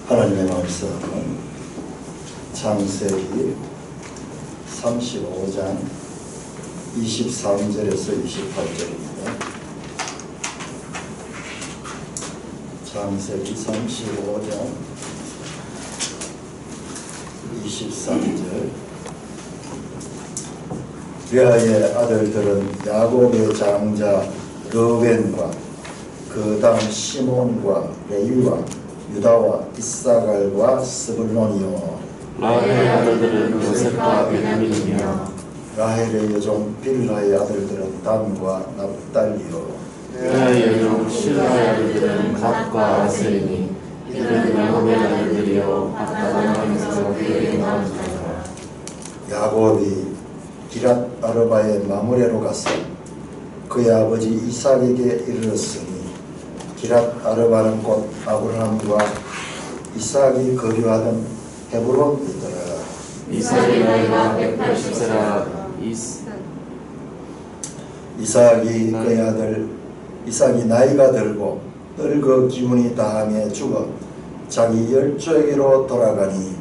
하나님의 말씀은 창세기 35장 23절에서 28절입니다. 창세기 35장 23절. 레아의 아들들은 야곱의 장자 르벤과 그 다음 시몬과 레위와 유다와 이사갈과 스불론이요. 라헬의 아들들은 요셉과 베냐민이며 라헬의 여종 빌하의 아들들은 단과 납달리요. 레아의 여종 실라의 아들들은 갓과 아셀이니 이들은 야곱의 아들들이요 아따단 땅에서 그에게 나온 자라. 야곱이 기랏 아르바의 마므레로 가서 그의 아버지 이삭에게 이르렀으니 기랏 아르바는 곧 아브라함과 이삭이 거류하던 헤브론이더라. 이삭의 나이가 180세라. 이삭이 그의 아들 이삭이 나이가 들고 늙어 기운이 다함에 죽어 자기 열조에게로 돌아가니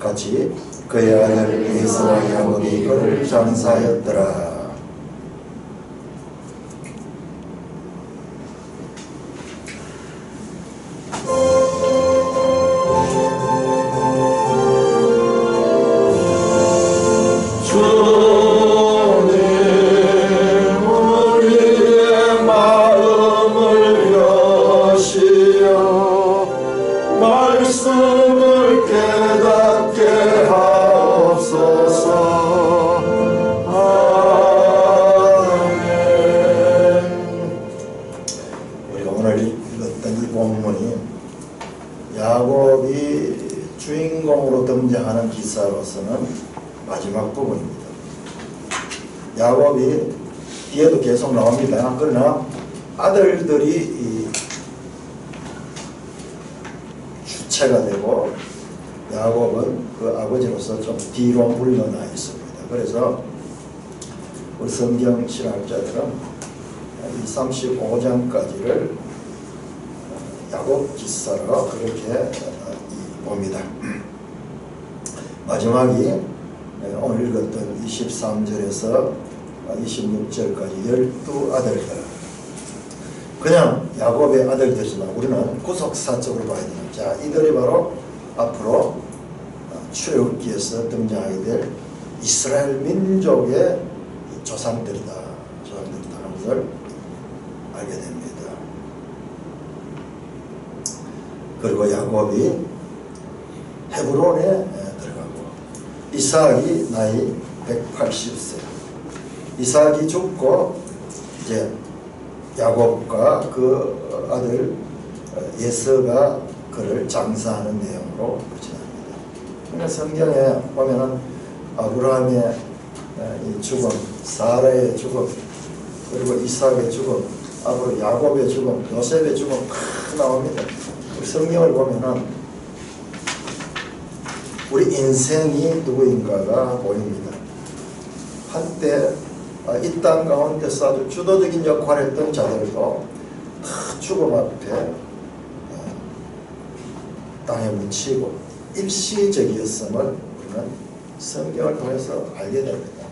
같이 그의 아들 에서와 야곱이 그를 장사하였더라. 야곱이 주인공으로 등장하는 기사로서는 마지막 부분입니다. 야곱이 뒤에도 계속 나옵니다. 그러나 아들들이 주체가 되고 야곱은 그 아버지로서 좀 뒤로 물러나 있습니다. 그래서 우리 성경 신학자들은 이 35장까지를 야곱 기사로 그렇게 봅니다. 마지막이 오늘 읽었던 23절에서 26절까지 12아들들, 그냥 야곱의 아들들이지만 우리는 구속사적으로 봐야 됩니다. 자, 이들이 바로 앞으로 출애굽기에서 등장하게 될 이스라엘 민족의 조상들이다 하는 것을 알게 됩니다. 그리고 야곱이 헤브론에 들어가고 이삭이 나이 180세. 이삭이 죽고 이제 야곱과 그 아들 예서가 그를 장사하는 내용으로 진행합니다. 그러니까 성경에 보면은 아브라함의 이 죽음, 사라의 죽음, 그리고 이삭의 죽음, 앞으로 야곱의 죽음, 요셉의 죽음 다 나옵니다. 성경을 보면은 우리 인생이 누구인가가 보입니다. 한때 이 땅 가운데서 아주 주도적인 역할을 했던 자들도 다 죽음 앞에 땅에 묻히고 일시적이었음을 우리는 성경을 통해서 알게 됩니다.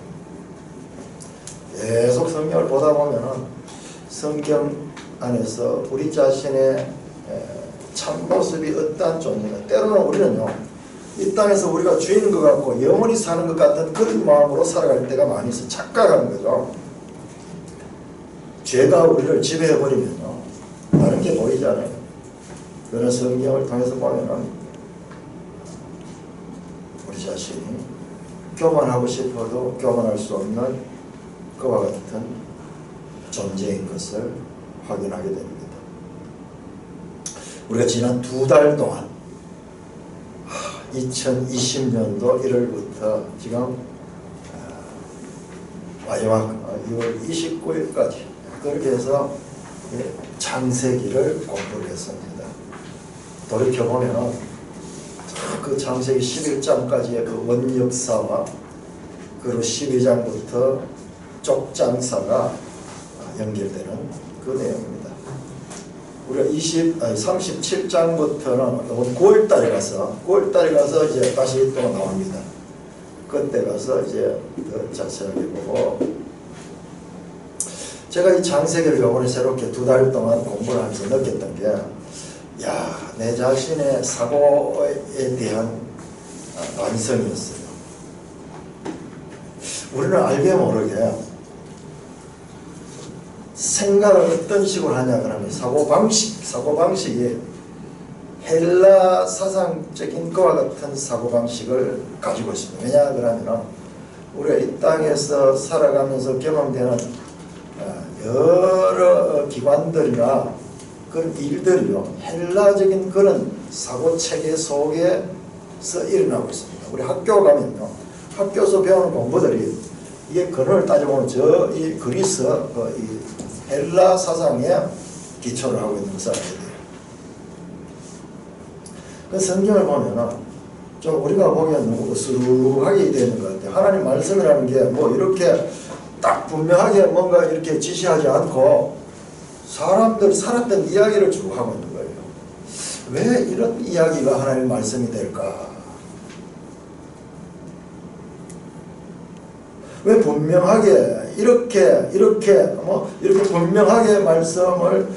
계속 성경을 보다 보면은 성경 안에서 우리 자신의 참모습이 어떠한 존재가, 때로는 우리는요 이 땅에서 우리가 주인인 것 같고 영원히 사는 것 같은 그런 마음으로 살아갈 때가 많이 있어요. 착각하는 거죠. 죄가 우리를 지배해버리면요 다른 게 보이잖아요. 그런 성경을 통해서 보면은 우리 자신이 교만하고 싶어도 교만할 수 없는 그와 같은 존재인 것을 확인하게 됩니다. 우리가 지난 2달 동안 2020년도 1월부터 지금 마지막 2월 29일까지 그렇게 해서 창세기를 공부를 했습니다. 돌이켜보면 그 창세기 11장까지의 그 원역사와 그리고 12장부터 쪽장사가 연결되는 그 내용입니다. 우리가 37장부터는 9월달에 가서 이제 다시 또 나옵니다. 그때 가서 이제 더 자세하게 보고, 제가 이 창세기를 요번에 새롭게 2달 동안 공부를 하면서 느꼈던 게, 야, 내 자신의 사고에 대한 반성이었어요. 우리는 알게 모르게 생각을 어떤 식으로 하냐 그러면 사고방식이 헬라 사상적인 것과 같은 사고방식을 가지고 있습니다. 왜냐 그러면 우리가 이 땅에서 살아가면서 경험되는 여러 기관들이나 그런 일들이요, 헬라적인 그런 사고체계 속에서 일어나고 있습니다. 우리 학교 가면요, 학교에서 배우는 공부들이 이게 근원을 따져보면 이 그리스 이 헬라 사상에 기초를 하고 있는 것을 알게 돼요. 그 성경을 보면은 좀 우리가 보기에는 너무 으스루하게 되는 것 같아요. 하나님 말씀이라는 게 뭐 이렇게 딱 분명하게 뭔가 이렇게 지시하지 않고 사람들 살았던 이야기를 쭉 하고 있는 거예요. 왜 이런 이야기가 하나님 말씀이 될까? 왜 분명하게 이렇게 분명하게 말씀을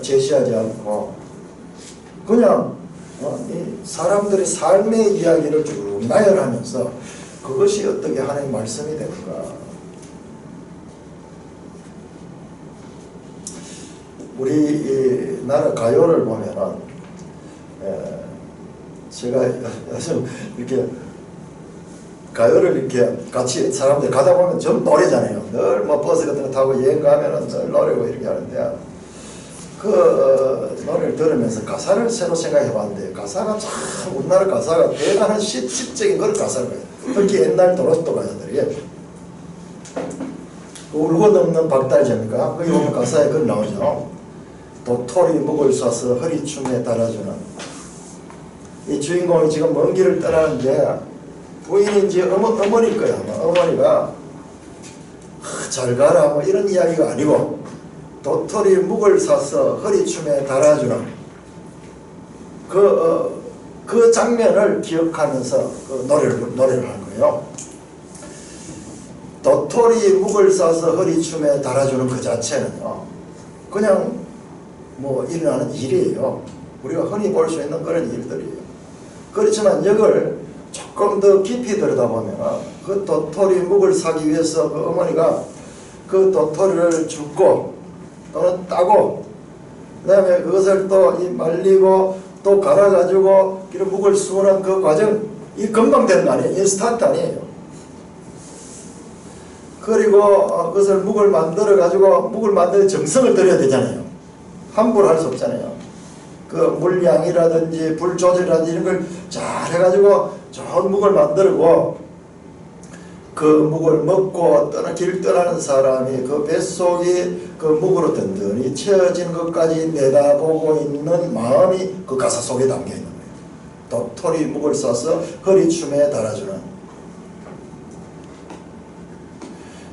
제시하지 않고 그냥 이 사람들의 삶의 이야기를 쭉 나열하면서 그것이 어떻게 하나님 말씀이 되는가? 우리 나라 가요를 보면은 제가 요즘 이렇게 가요를 이렇게 같이 사람들 가다 보면 전 노래잖아요. 늘 뭐 버스 같은 거 타고 여행 가면은 늘 노래고 이렇게 하는데 그 노래를 들으면서 가사를 새로 생각해 봤는데 가사가 참 우리나라 가사가 대단한 시적인 그런 가사를 가요. 특히 옛날 도로시도 가사들이 울고 넘는 박달재입니까? 거기 보면 가사에 그런 나오죠. 도토리 묵을 쏴서 허리춤에 달아주는 이 주인공이 지금 먼 길을 떠나는데 부인인지 어머니일 거야. 어머니가 잘 가라 뭐 이런 이야기가 아니고 도토리 묵을 사서 허리춤에 달아주는 그 장면을 기억하면서 그 노래를 한 거예요. 도토리 묵을 사서 허리춤에 달아주는 그 자체는요, 그냥 뭐 일어나는 일이에요. 우리가 흔히 볼 수 있는 그런 일들이에요. 그렇지만 이걸 조금 더 깊이 들여다보면 그 도토리 묵을 사기 위해서 그 어머니가 그 도토리를 줍고 또는 따고 그 다음에 그것을 또 말리고 또 갈아가지고 이런 묵을 쑤는 그 과정, 이 금방 되는 거 아니에요. 인스턴트 아니에요. 그리고 그것을 묵을 만들어가지고 묵을 만드는 정성을 들여야 되잖아요. 함부로 할 수 없잖아요. 그 물량이라든지 불 조절이라든지 이런 걸 잘 해가지고 좋은 묵을 만들고 그 묵을 먹고 길 떠나는 사람이 그 뱃속이 그 묵으로 든든히 채워진 것까지 내다보고 있는 마음이 그 가사 속에 담겨 있는 거예요. 도토리 묵을 싸서 허리춤에 달아주는,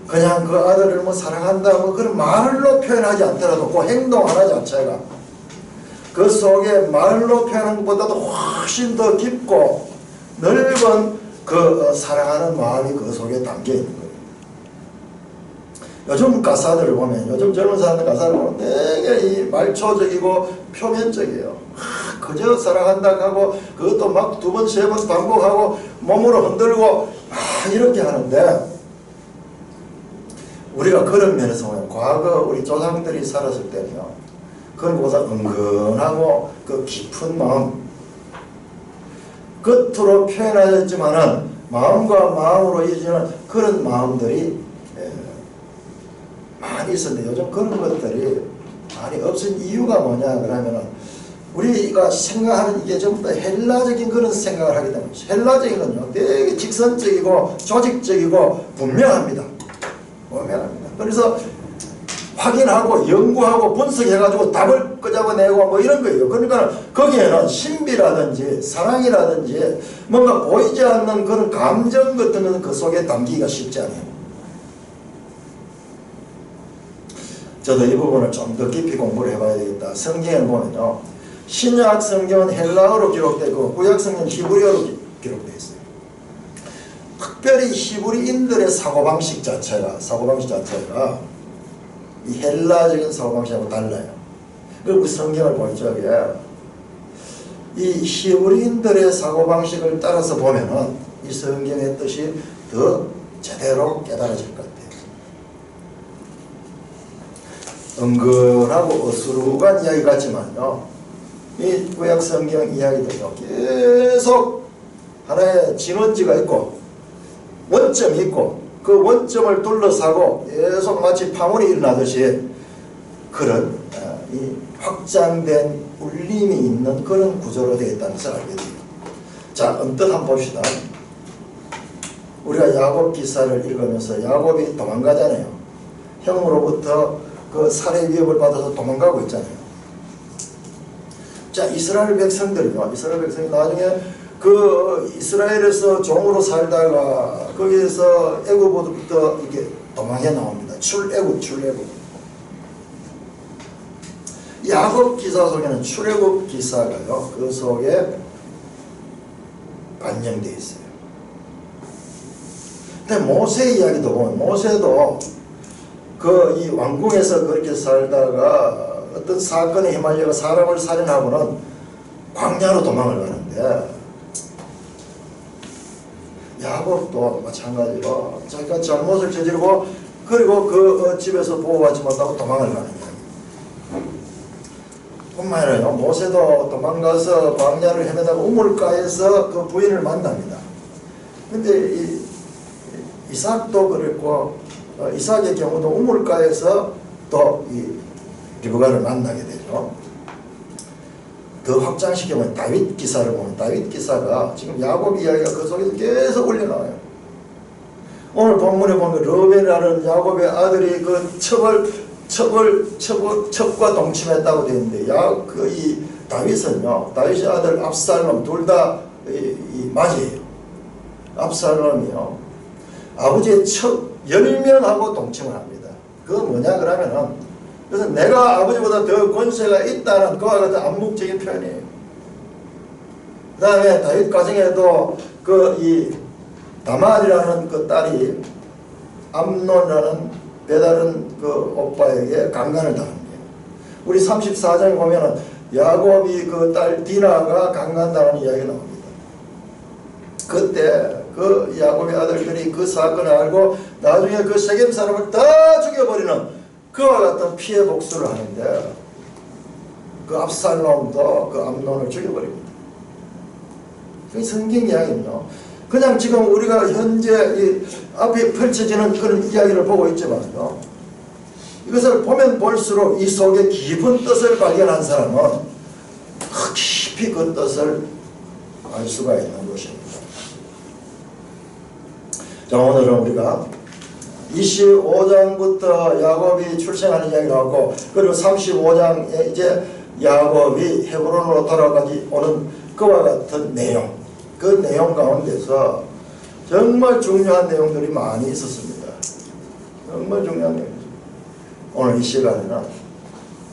그냥 그 아들을 뭐 사랑한다 뭐 그런 말로 표현하지 않더라도 그 행동 하나 자체가 그 속에 말로 표현하는 것보다도 훨씬 더 깊고 넓은 그 사랑하는 마음이 그 속에 담겨 있는 거예요. 요즘 가사들을 보면, 요즘 젊은 사람들 가사를 보면 되게 이 말초적이고 표면적이에요. 그저 사랑한다 하고 그것도 막 2번, 3번 반복하고 몸으로 흔들고 막 이렇게 하는데, 우리가 그런 면에서 보면 과거 우리 조상들이 살았을 때는요, 그것보다 은근하고 그 깊은 마음, 겉으로 표현하였지만은 마음과 마음으로 이어지는 그런 마음들이 많이 있었는데 요즘 그런 것들이 많이 없은 이유가 뭐냐 그러면은 우리가 생각하는 이게 전부 다 헬라적인 그런 생각을 하게 되는 거죠. 헬라적인 건요 되게 직선적이고 조직적이고 분명합니다. 그래서 확인하고 연구하고 분석해가지고 답을 끄잡아내고 뭐 이런 거예요. 그러니까 거기에는 신비라든지 사랑이라든지 뭔가 보이지 않는 그런 감정 같은 것은 그 속에 담기가 쉽지 않아요. 저도 이 부분을 좀 더 깊이 공부를 해봐야 되겠다. 성경을 보면요, 신약 성경은 헬라어로 기록되어 있고 구약 성경은 히브리어로 기록되어 있어요. 특별히 히브리인들의 사고방식 자체가 이 헬라적인 사고방식하고 달라요. 그리고 성경을 볼 적에 이 히브리인들의 사고방식을 따라서 보면은 이 성경의 뜻이 더 제대로 깨달아질 것 같아요. 은근하고 어수룩한 이야기 같지만요, 이 구약 성경 이야기들요, 계속 하나의 진원지가 있고 원점이 있고 그 원점을 둘러싸고 계속 마치 파문이 일어나듯이 그런 이 확장된 울림이 있는 그런 구조로 되어 있다는 것을 알게 됩니다. 자, 언뜻 한번 봅시다. 우리가 야곱 기사를 읽으면서 야곱이 도망가잖아요. 형으로부터 그 살해 위협을 받아서 도망가고 있잖아요. 자, 이스라엘 백성들이요, 이스라엘 백성이 나중에 그 이스라엘에서 종으로 살다가 거기에서 애굽으로부터 이렇게 도망해 나옵니다. 출애굽. 야곱 기사 속에는 출애굽 기사가요, 그 속에 반영되어 있어요. 근데 모세 이야기도 보면 모세도 그 이 왕궁에서 그렇게 살다가 어떤 사건에 휘말려가 사람을 살인하고는 광야로 도망을 가는데, 야곱도 마찬가지로 자기가 잘못을 저지르고 그리고 그 집에서 보호받지 못하고 도망을 가는 거예요. 뿐만 아니라 모세도 도망가서 광야를 헤매다가 우물가에서 그 부인을 만납니다. 근데 이삭도 그랬고, 이삭의 경우도 우물가에서 또 이 리브가를 만나게 되죠. 더 확장시키면 다윗 기사를 보면 다윗 기사가 지금 야곱 이야기가 그 속에서 계속 올려나와요. 오늘 본문에 보면 르벤이라는 야곱의 아들이 그 첩과 동침했다고 되어 있는데, 이 다윗은요, 다윗의 아들 압살롬 둘 다 이 맞이에요. 압살롬이요, 아버지의 첩 열면하고 동침을 합니다. 그건 뭐냐 그러면은, 그래서 내가 아버지보다 더 권세가 있다는 그와 같은 암묵적인 표현이에요. 그 다음에 다윗 가정에도 그 이 다말이라는 그 딸이 암논이라는 배다른 그 오빠에게 강간을 당한 거예요. 우리 34장에 보면은 야곱이 그 딸 디나가 강간당하는 이야기가 나옵니다. 그때 그 야곱의 아들들이 그 사건을 알고 나중에 그 세겜 사람을 다 죽여버리는 그와 같은 피해 복수를 하는데, 그 압살롬도 그 암논을 죽여버립니다. 그 성경 이야기입니다. 그냥 지금 우리가 현재 이 앞에 펼쳐지는 그런 이야기를 보고 있지만요, 이것을 보면 볼수록 이 속에 깊은 뜻을 발견한 사람은 더 깊이 그 뜻을 알 수가 있는 것입니다. 자, 오늘은 우리가 25장부터 야곱이 출생하는 이야기 나왔고, 그리고 35장에 이제 야곱이 헤브론으로 돌아가지 오는 그와 같은 내용, 그 내용 가운데서 정말 중요한 내용들이 많이 있었습니다. 정말 중요한 내용. 오늘 이 시간에는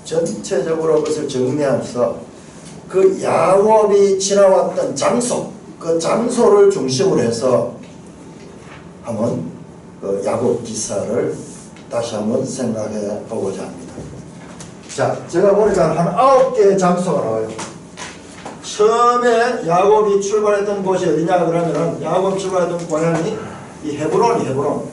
전체적으로 그것을 정리하면서 그 야곱이 지나왔던 장소, 그 장소를 중심으로 해서 한번 그 야곱 기사를 다시 한번 생각해 보고자 합니다. 자, 제가 보니까 한 9개의 장소가 나와요. 처음에 야곱이 출발했던 곳이 어디냐 그러면은, 야곱 출발했던 고향이 이 헤브론.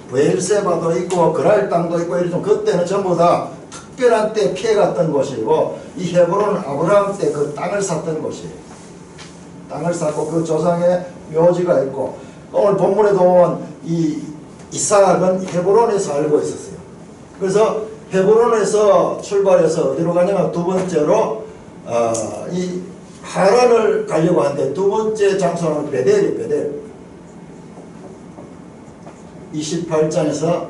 브엘세바도 있고 그랄 땅도 있고 이런, 그때는 전부 다 특별한 때 피해갔던 곳이고, 이 헤브론은 아브라함 때 그 땅을 샀던 곳이에요. 땅을 샀고 그 조상의 묘지가 있고, 오늘 본문에 보면 이 이삭은 헤브론에 살고 있었어요. 그래서 헤브론에서 출발해서 어디로 가냐면 두 번째로 이 하란을 가려고 하는데, 두 번째 장소는 베델. 28장에서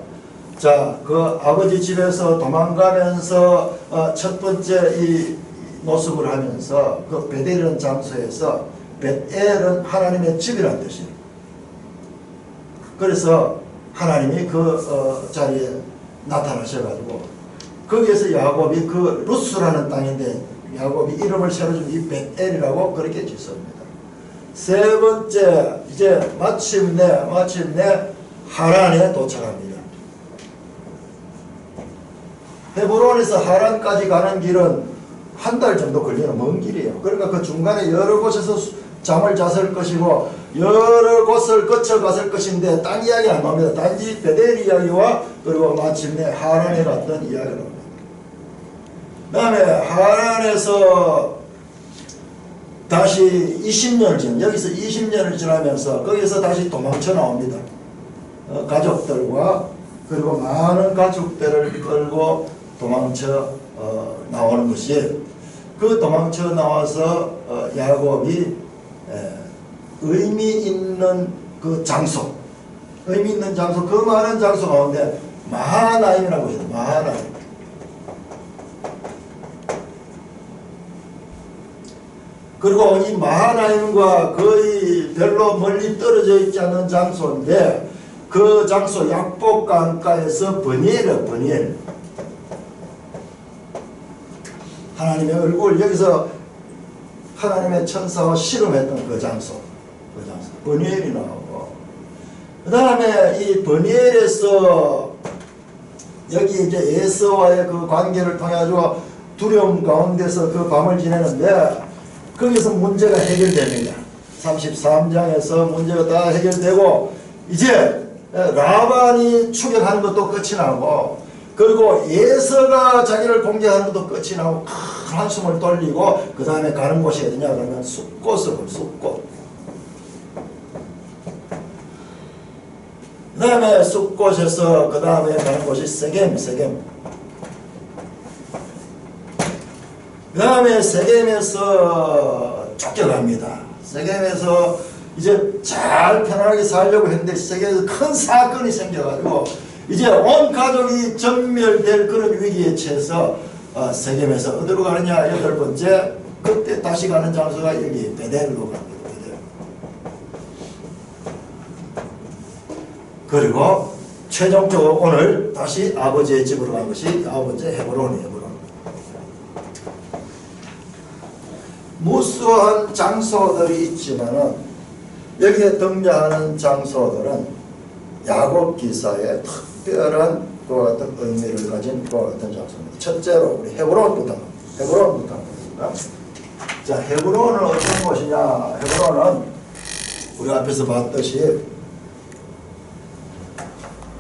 자, 그 아버지 집에서 도망가면서 첫 번째 이 노숙을 하면서 그 베델이라는 장소에서, 베델은 하나님의 집이라는 뜻이에요. 그래서 하나님이 그 자리에 나타나셔가지고 거기에서 야곱이 그 루스라는 땅인데 야곱이 이름을 새로준 이 벳엘이라고 그렇게 짓습니다. 세 번째 이제 마침내 하란에 도착합니다. 헤브론에서 하란까지 가는 길은 한 달 정도 걸리는 먼 길이에요. 그러니까 그 중간에 여러 곳에서 잠을 잤을 것이고 여러 곳을 거쳐갔을 것인데 딴 이야기 안 나옵니다. 단지 베델 이야기와 그리고 마침내 하란에 갔던 이야기가 나옵니다. 그 다음에 하란에서 다시 20년을 지나 여기서 20년을 지나면서 거기서 다시 도망쳐 나옵니다. 가족들과 그리고 많은 가족들을 끌고 도망쳐 나오는 것이 그 도망쳐 나와서 야곱이 의미 있는 그 장소 의미 있는 장소 그 많은 장소 가운데 마하나임이라고 해요. 마하나임. 그리고 이 마하나임과 거의 별로 멀리 떨어져 있지 않은 장소인데 그 장소 약복 강가에서 버니엘 하나님의 얼굴 여기서 하나님의 천사와 씨름했던 그 장소 버니엘이 나오고 그 다음에 이 버니엘에서 여기 이제 에서와의 그 관계를 통해 가지고 두려움 가운데서 그 밤을 지내는데 거기서 문제가 해결됩니다. 33장에서 문제가 다 해결되고 이제 라반이 추격하는 것도 끝이 나고 그리고 예서가 자기를 공격하는 것도 끝이 나고 큰 한숨을 돌리고 그 다음에 가는 곳이 어디냐 그러면 숫곳을 숫곳 그 다음에 숫곳에서 그 다음에 가는 곳이 세겜 그 다음에 세겜에서 쫓겨갑니다. 세겜에서 이제 잘 편안하게 살려고 했는데 세겜에서 큰 사건이 생겨가지고 이제 온 가족이 전멸될 그런 위기에 처해서 세겜에서 어디로 가느냐 8번째 그때 다시 가는 장소가 여기 베델로 갑니다. 베델. 그리고 최종적으로 오늘 다시 아버지의 집으로 간 것이 9번째 헤브론이에요. 무수한 장소들이 있지만은 여기에 등장하는 장소들은 야곱 기사의 특별한 그와 같은 의미를 가진 그와 같은 장소입니다. 첫째로 우리 헤브론부터 합니다. 자, 헤브론은 어떤 곳이냐? 헤브론은 우리 앞에서 봤듯이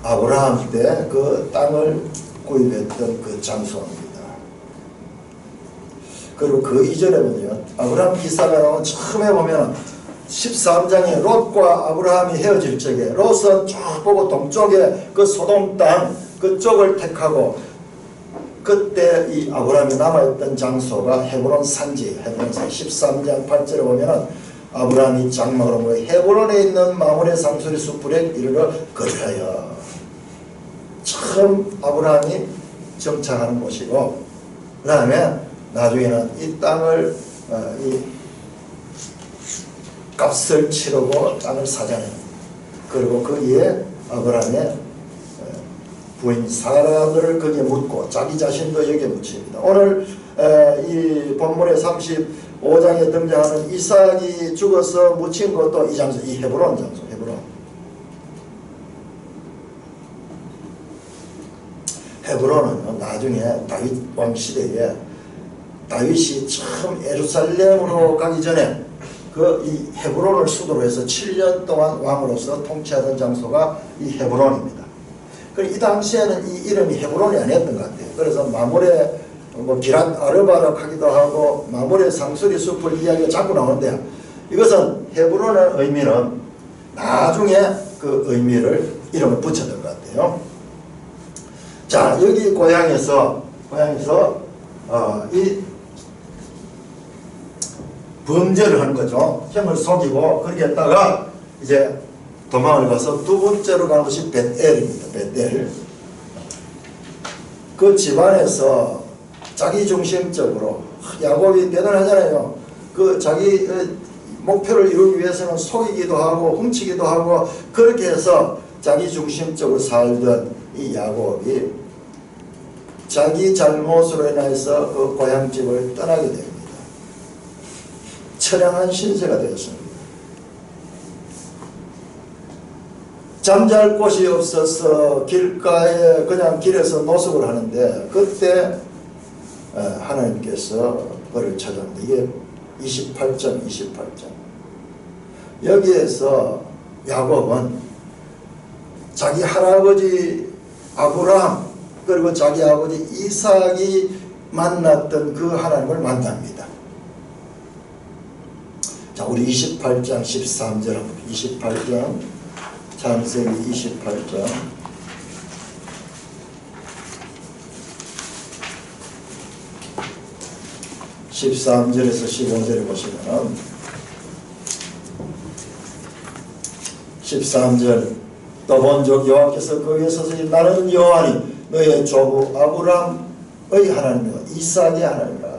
아브라함 때 그 땅을 구입했던 그 장소입니다. 그리고 그 이전에 보면 아브라함 기사가 나온 처음에 보면 13장에 롯과 아브라함이 헤어질 적에 롯은 쭉 보고 동쪽에 그 소돔 땅 그쪽을 택하고 그때 이 아브라함이 남아있던 장소가 헤브론 산지 헤브론 산 13장 8절에 보면 아브라함이 장막으로 모여 헤브론에 있는 마므레 상수리 숯불에 이르러 거주하여 처음 아브라함이 정착하는 곳이고 그 다음에 나중에는 이 땅을 이 값을 치르고 땅을 사잖아요. 그리고 거기에 아브라함의 부인 사라를 거기에 묻고 자기 자신도 여기에 묻힙니다. 오늘 이 본문의 35장에 등장하는 이삭이 죽어서 묻힌 것도 이 장소, 이 헤브론 장소, 헤브론은 나중에 다윗 왕 시대에 다윗이 처음 예루살렘으로 가기 전에 그 이 헤브론을 수도로 해서 7년 동안 왕으로서 통치하던 장소가 이 헤브론입니다. 이 당시에는 이 이름이 헤브론이 아니었던 것 같아요. 그래서 마므레 기랏 아르바락 하기도 하고 마므레 상수리 숲을 이야기가 자꾸 나오는데 이것은 헤브론의 의미는 나중에 그 의미를 이름을 붙였던 것 같아요. 자, 여기 고향에서 이 범죄를 하는 거죠. 형을 속이고 그렇게 했다가 이제 도망을 가서 두 번째로 가는 것이 벳엘입니다. 벳엘. 그 집안에서 자기중심적으로 야곱이 대단하잖아요. 그 자기 목표를 이루기 위해서는 속이기도 하고 훔치기도 하고 그렇게 해서 자기 중심적으로 살던 이 야곱이 자기 잘못으로 인해서 그 고향집을 떠나게 됩니다. 처량한 신세가 되었습니다. 잠잘 곳이 없어서 길가에 그냥 길에서 노숙을 하는데 그때 하나님께서 그를 찾아옵니다. 이게 28장. 여기에서 야곱은 자기 할아버지 아브라함 그리고 자기 아버지 이삭이 만났던 그 하나님을 만납니다. 자, 우리 28장 13절 28장 창세기 28장 13절에서 15절에 보시면 13절 또 본적 여호와께서 거기에 서서 나는 여호와니 너의 조부 아브라함의 하나님이요 이삭의 하나님이라.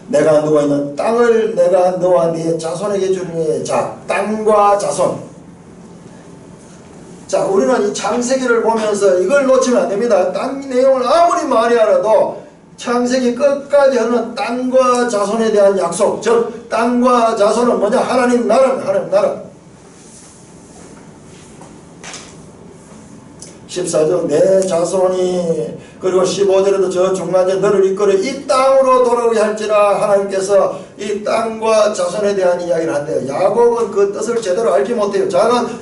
내가 누워있는 땅을 내가 너와 네 자손에게 주리니. 자, 땅과 자손. 자, 우리는 이 창세기를 보면서 이걸 놓치면 안 됩니다. 땅 내용을 아무리 많이 알아도 창세기 끝까지 하는 땅과 자손에 대한 약속, 즉 땅과 자손은 뭐냐? 하나님 나라, 하나님 나라. 14절 내 자손이, 그리고 15절에도 저 중간에 너를 이끌어 이 땅으로 돌아오게 할지라. 하나님께서 이 땅과 자손에 대한 이야기를 한대요. 야곱은 그 뜻을 제대로 알지 못해요.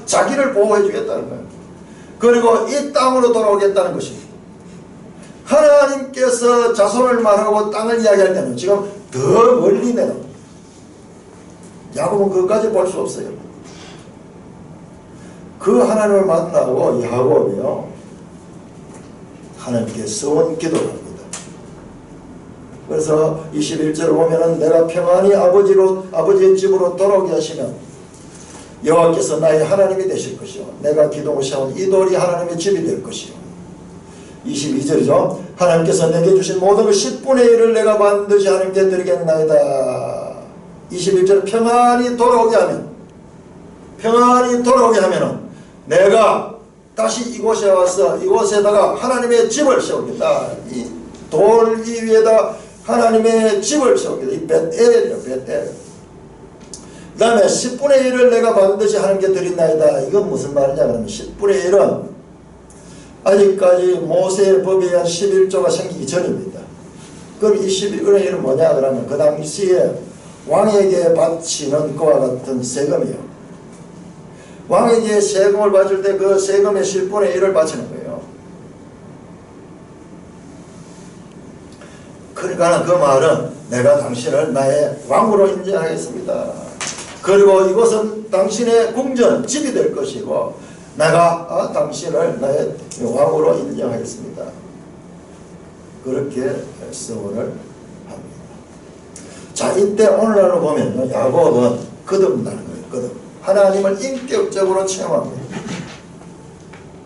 자기를 보호해 주겠다는 거예요. 그리고 이 땅으로 돌아오겠다는 것입니다. 하나님께서 자손을 말하고 땅을 이야기할 때는 지금 더 멀리 내려. 야곱은 그것까지 볼 수 없어요. 그 하나님을 만나고 야곱이요 하나님께 서원 기도를 합니다. 그래서 21절을 보면은 내가 평안히 아버지의 집으로 돌아오게 하시면 여호와께서 나의 하나님이 되실 것이요 내가 기둥을 세운 이 돌이 하나님의 집이 될 것이요. 22절이죠. 하나님께서 내게 주신 모든 그 10분의 1을 내가 반드시 하나님께 드리겠나이다. 21절 평안히 돌아오게 하면은 내가 다시 이곳에 와서 이곳에다가 하나님의 집을 세우겠다. 이 돌 위에다 하나님의 집을 세우겠다. 이 벳엘이요, 벳엘. 그 다음에 10분의 1을 내가 반드시 하나님께 드린나이다. 이건 무슨 말이냐 그러면 10분의 1은 아직까지 모세의 법에 의한 11조가 생기기 전입니다. 그럼 이 11분의 1은 뭐냐 그러면 그 당시에 왕에게 바치는 그와 같은 세금이요. 왕에게 세금을 바칠 때 그 세금의 10분의 1을 바치는 거예요. 그러니까 그 말은 내가 당신을 나의 왕으로 인정하겠습니다. 그리고 이곳은 당신의 궁전, 집이 될 것이고 내가 당신을 나의 왕으로 인정하겠습니다. 그렇게 서원을 합니다. 자, 이때 오늘날로 보면 야곱은 거듭나는 거예요. 거듭. 하나님을 인격적으로 체험합니다.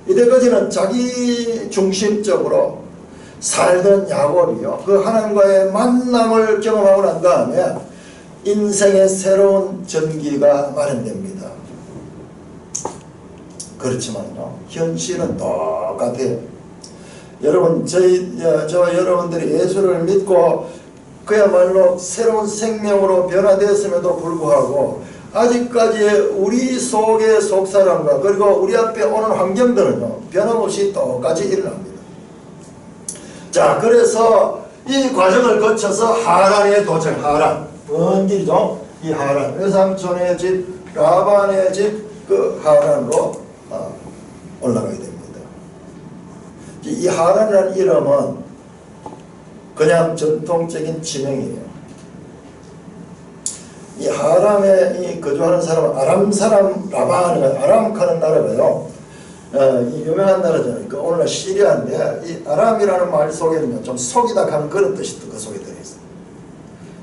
이때까지는 자기 중심적으로 살던 야곱이요 그 하나님과의 만남을 경험하고 난 다음에 인생의 새로운 전기가 마련됩니다. 그렇지만요 현실은 똑같아요. 여러분 여러분들이 예수를 믿고 그야말로 새로운 생명으로 변화되었음에도 불구하고 아직까지 우리 속의 속사람과 그리고 우리 앞에 오는 환경들은요 변함없이 똑같이 일어납니다. 자, 그래서 이 과정을 거쳐서 하란에 도착. 하란 먼 길이죠. 이 하란 외삼촌의 집 라반의 집 그 하란으로 올라가게 됩니다. 이 하란이라는 이름은 그냥 전통적인 지명이에요. 이 하람에 거주하는 사람은 아람 사람 라반이가 아람카는 나라가요. 이 유명한 나라잖아요. 그 오늘날 시리아인데 이 아람이라는 말 속에는 좀 속이다 하는 그런 뜻이 그 속에 들어있어요.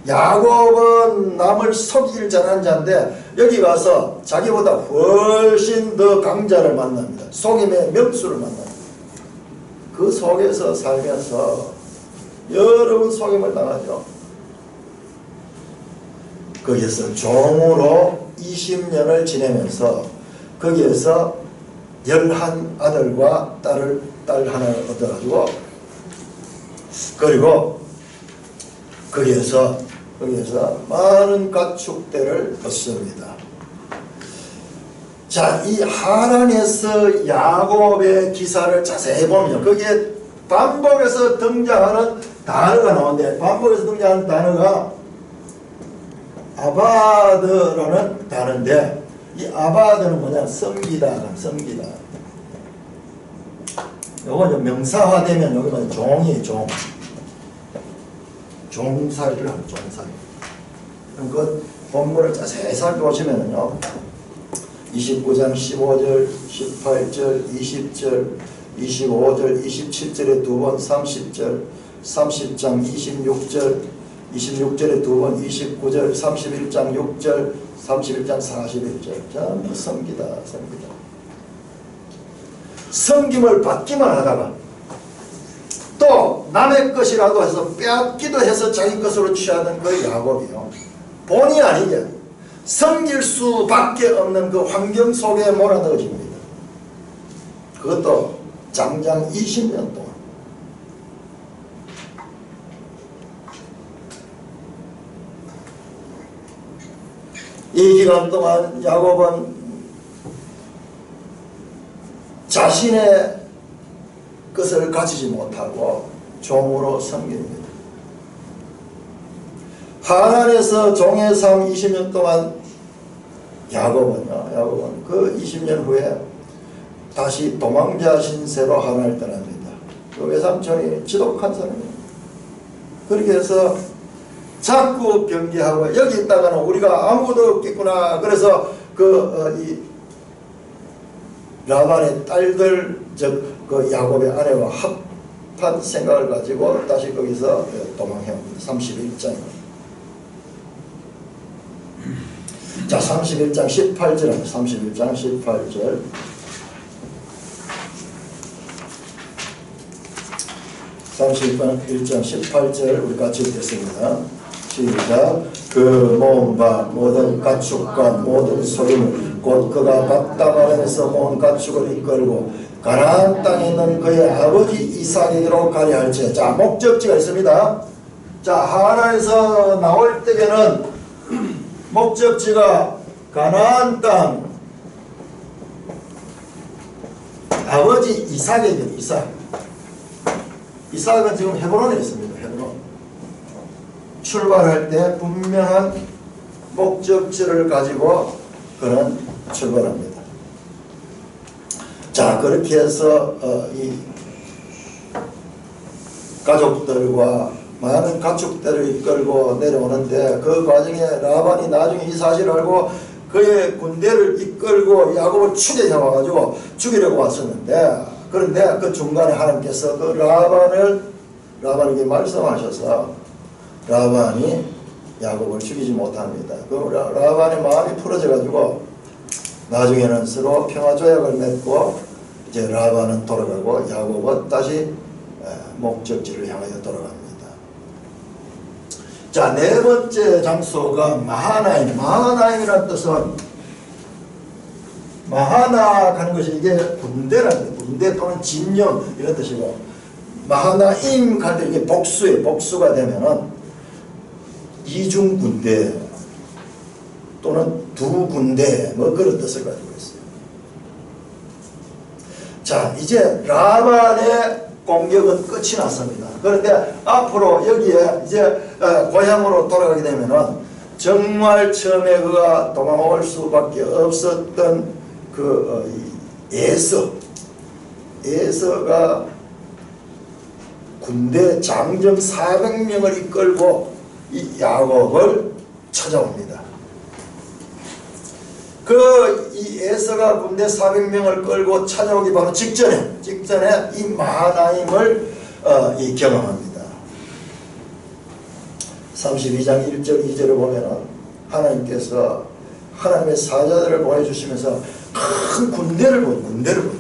야곱은 남을 속일 잘하는 자인데 여기 가서 자기보다 훨씬 더 강자를 만납니다. 속임의 명수를 만납니다. 그 속에서 살면서 여러 번 속임을 당하죠. 거기에서 종으로 20년을 지내면서 거기에서 11아들과 딸 하나를 얻어가지고, 그리고 거기에서 많은 가축들을 얻습니다. 자, 이 하란에서 야곱의 기사를 자세히 보면 거기에 반복해서 등장하는 단어가 나오는데, 반복해서 등장하는 단어가 아바드라는 단어인데, 이 아바드는 뭐냐? 섬기다. 요건 명사화되면 여기는 종이 종살이를 하는 종살이. 그 본문을 자세히 살펴보시면은요, 29장 15절, 18절, 20절, 25절, 27절에 두 번, 30절, 30장 26절, 26절에 두 번, 29절, 31장 6절, 31장 41절. 전부 섬기다. 섬김을 받기만 하다가 또 남의 것이라도 해서 빼앗기도 해서 자기 것으로 취하는 그 야곱이요, 본의 아니게 섬길 수밖에 없는 그 환경 속에 몰아넣어집니다. 그것도 장장 20년 동안. 이 기간 동안 야곱은 자신의 것을 가지지 못하고 종으로 섬깁니다. 하란에서 종의 삶 20년 동안 야곱은 그 20년 후에 다시 도망자 신세로 하란을 떠납니다. 그 외삼촌이 지독한 사람입니다. 그렇게 해서 자꾸 변개하고, 여기 있다가는 우리가 아무것도 없겠구나. 그래서 이 라반의 딸들, 즉 그 야곱의 아내와 합한 생각을 가지고 다시 거기서 도망해옵니다. 31장입니다. 자, 31장 18절입니다. 31장 18절. 31장 18절 우리 같이 읽겠습니다. 시작. 그 모은 바 모든 가축과 모든 소유물 곧 그가 밭다발에서 모은 가축을 이끌고 가나안 땅에 있는 그의 아버지 이삭에게로 가려 할지. 자, 목적지가 있습니다. 자, 하란에서 나올 때에는 목적지가 가나안 땅, 아버지 이삭에게. 이삭은 지금 헤브론에 있습니다. 헤브론. 출발할 때 분명한 목적지를 가지고 그는 출발합니다. 자, 그렇게 해서 이 가족들과 많은 가축들을 이끌고 내려오는데, 그 과정에 라반이 나중에 이 사실을 알고 그의 군대를 이끌고 야곱을 추게 잡아가지고 죽이려고 왔었는데, 그런데 그 중간에 하나님께서 그 라반에게 말씀하셔서 라반이 야곱을 죽이지 못합니다. 그 라반의 마음이 풀어져가지고 나중에는 서로 평화조약을 맺고 이제 라반은 돌아가고 야곱은 다시 목적지를 향하여 돌아갑니다. 자, 네 번째 장소가 마하나임. 마하나임이라는 뜻은, 마하나 하는 것이 이게 군대라는, 군대 또는 진영 이런 뜻이고, 마하나임 할 때 이게 복수예요. 복수가 되면은 이중 군대 또는 두 군대 뭐 그런 뜻을 가지고 있어요. 자, 이제 라반의 공격은 끝이 났습니다. 그런데 앞으로 여기에 이제 고향으로 돌아가게 되면은 정말 처음에 그가 도망올 수밖에 없었던 그 에서가 군대 장정 400명을 이끌고 이 야곱을 찾아옵니다. 이 에서가 군대 400명을 끌고 찾아오기 바로 직전에 이 마하나임을 경험합니다. 32장 1절 2절을 보면은 하나님께서 하나님의 사자들을 보내주시면서 큰 군대를 보여요.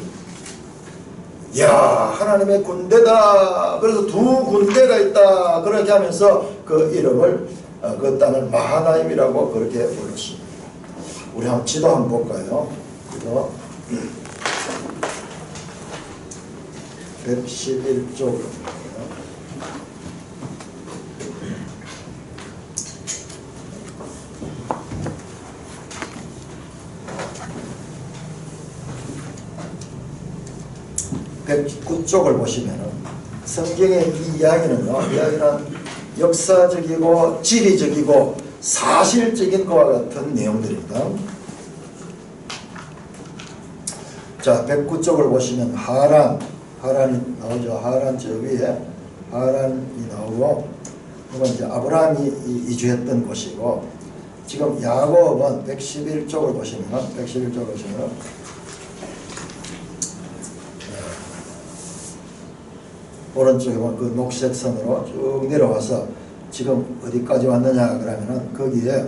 야, 하나님의 군대다. 그래서 두 군대가 있다. 그렇게 하면서 그 이름을 그 땅을 마하나임이라고 그렇게 불렀습니다. 우리 한번 지도 한번 볼까요? 그래서 111쪽입니다. (109쪽을) 보시면은 성경의 이 이야기는요, 이야기는 역사적이고 지리적이고 사실적인 것과 같은 내용들입니다. 자, 109쪽을 보시면 하란이 나오죠. 하란 저 위에 하란이 나오고, 그건 이제 아브라함이 이주했던 곳이고, 지금 야곱은 111쪽을 보시면 오른쪽에 보면 그 녹색 선으로 쭉 내려와서 지금 어디까지 왔느냐 그러면은 거기에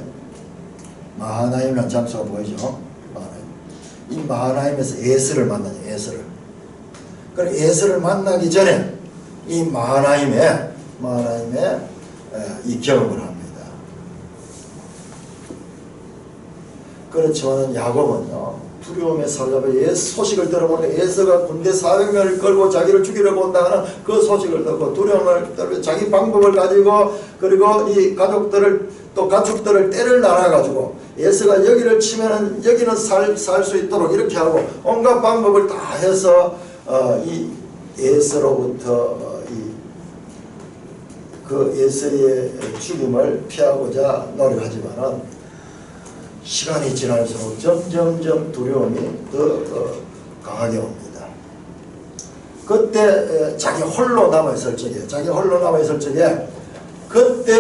마하나임이라는 장소가 보이죠. 이 마하나임에서 에스를 만나죠. 에스를. 그럼 에스를 만나기 전에 이 마하나임에 이 경험을 합니다. 그렇지만 야곱은요, 두려움에 살려고 에스 소식을 들어보니 에스가 군대 400명을 끌고 자기를 죽이려고 온다는 그 소식을 듣고 두려움을 떨고 자기 방법을 가지고, 그리고 이 가축들을 때를 날아가지고 에스가 여기를 치면은 여기는 살 수 있도록 이렇게 하고 온갖 방법을 다 해서 이 에스로부터 그 에스의 죽임을 피하고자 노력하지만은 시간이 지날수록 점점점 두려움이 더 강하게 옵니다. 그때 자기 홀로 남아있을 적에 그때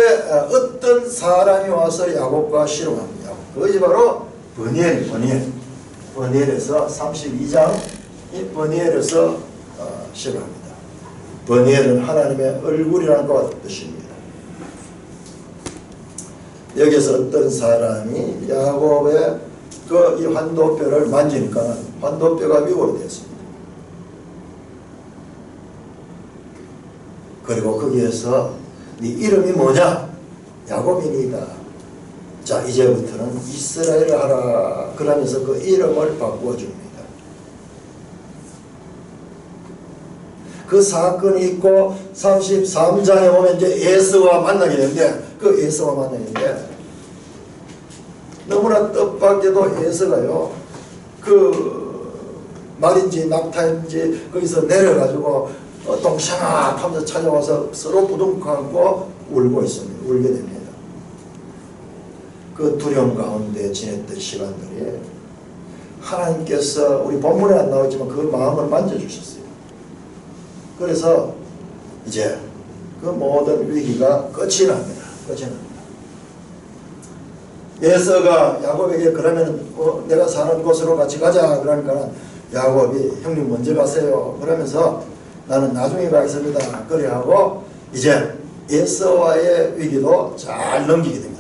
어떤 사람이 와서 야곱과 씨름합니다. 그것이 바로 버니엘에서 32장 이 버니엘에서 씨름합니다. 버니엘은 하나님의 얼굴이라는 것 뜻입니다. 여기서 어떤 사람이 야곱의 이 환도뼈를 만지니까 환도뼈가 위골이 됐습니다. 그리고 거기에서 네 이름이 뭐냐? 야곱이니이다. 자, 이제부터는 이스라엘을 하라. 그러면서 그 이름을 바꾸어줍니다. 그 사건이 있고 33장에 보면 이제 에서와 만나게 되는데, 그 에서와 만나는데 너무나 뜻밖에도 에서가요, 그 말인지 낙타인지 거기서 내려가지고 동생아 찾아와서 서로 부둥켜안고 울고 있습니다. 울게 됩니다. 그 두려움 가운데 지냈던 시간들이 하나님께서 우리 본문에 안 나오지만 그 마음을 만져주셨어요. 그래서 이제 그 모든 위기가 끝이 납니다. 에서가 야곱에게 그러면 내가 사는 곳으로 같이 가자 그러니까 야곱이 형님 먼저 가세요 그러면서 나는 나중에 가겠습니다. 그래 하고 이제 에서와의 위기도 잘 넘기게 됩니다.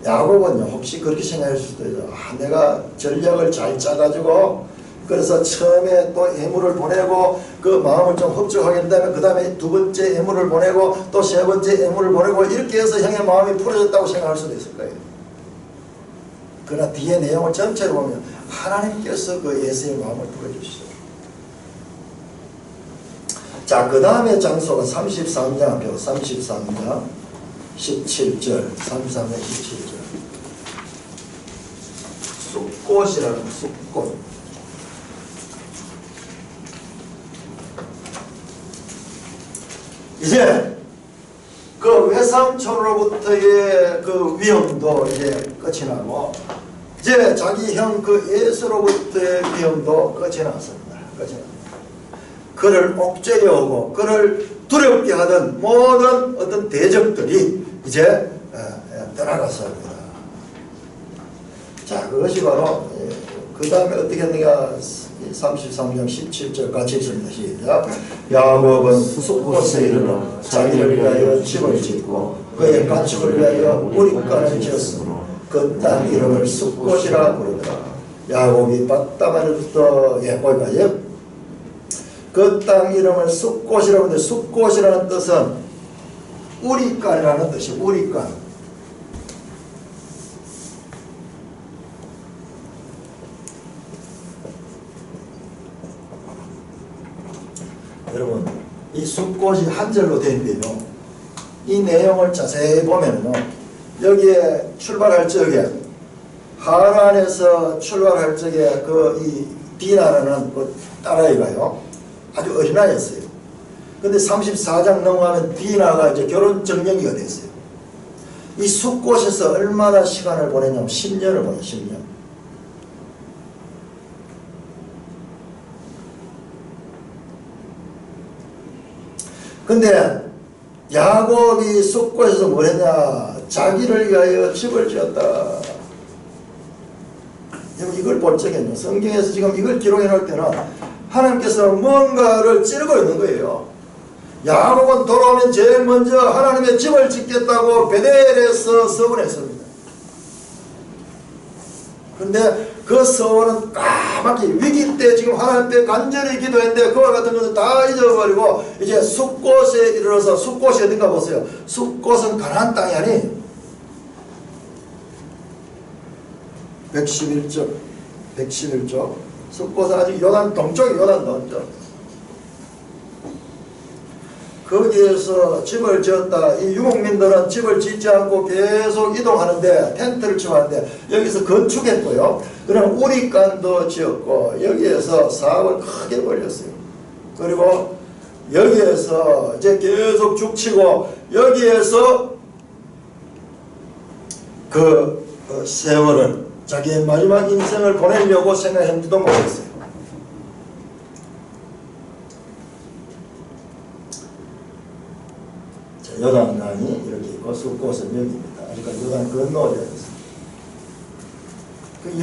야곱은요, 혹시 그렇게 생각할 수도 있죠. 내가 전략을 잘 짜가지고 그래서 처음에 또 예물을 보내고 그 마음을 좀 흡족하게 한다면 그 다음에 두 번째 예물을 보내고 또 세 번째 예물을 보내고 이렇게 해서 형의 마음이 풀어졌다고 생각할 수도 있을 거예요. 그러나 뒤에 내용을 전체로 보면 하나님께서 그 에서의 마음을 풀어주시죠. 자, 그 다음에 장소가 33장 33장 17절 33장 17절 숫꽃이라는 숫꽃. 이제 그 외삼촌으로부터의 그 위험도 이제 끝이 나고 이제 자기 형 그 에서로부터의 위험도 끝이 났습니다. 그를 옥죄려오고 그를 두렵게 하던 모든 어떤 대적들이 이제 떠나갔습니다. 자, 그것이 바로 그 다음에 어떻게 했는가 33장 17절 같이 읽습니다. 시작. 야곱은 숫곳에 이르러 자기를 위하여 집을 짓고 그의 가축을 위하여 우리간을 지었으므로 그 땅 이름을 숫곳이라 부르더라. 야곱이 밧다마리부터 거기까지 그 땅 이름을 숫곳이라고 하는데 숫곳이라는 뜻은 우리간이라는 뜻이 우리간. 이 숲꽃이 한 절로 된대요. 이 내용을 자세히 보면요, 여기에 출발할 적에 하란에서 출발할 적에 이 디나라는 그 딸아이가요 아주 어린아이였어요. 근데 34장 넘어가면 디나가 이제 결혼 정년기가 됐어요. 이 숲곳에서 얼마나 시간을 보냈냐면 10년을 보내요. 10년. 근데 야곱이 숲곳에서 뭘 했냐, 자기를 위하여 집을 지었다. 이걸 볼 적에는 성경에서 지금 이걸 기록해 놓을 때는 하나님께서 뭔가를 찌르고 있는 거예요. 야곱은 돌아오면 제일 먼저 하나님의 집을 짓겠다고 베델에서 서원했습니다. 그런데 그 서원은 까맣게 위기 때 지금 하나님 앞에 간절히 기도했는데 그와 같은 것을 다 잊어버리고 이제 숲곳에 이르러서, 숲곳이 어딘가 보세요. 숲곳은 가나안 땅이 아니에요. 111쪽 숲곳은 아직 요단 동쪽이 요단 동쪽. 거기에서 집을 지었다. 이 유목민들은 집을 짓지 않고 계속 이동하는데 텐트를 치는데 여기서 건축했고요. 그럼 우리간도 지었고 여기에서 사업을 크게 벌렸어요. 그리고 여기에서 이제 계속 죽치고 여기에서 그 세월을 자기의 마지막 인생을 보내려고 생각했는지도 모르겠어요. 요단강이 이렇게 있고 숲곳은 여기입니다. 그러니까 요단 건너어야 있습니다.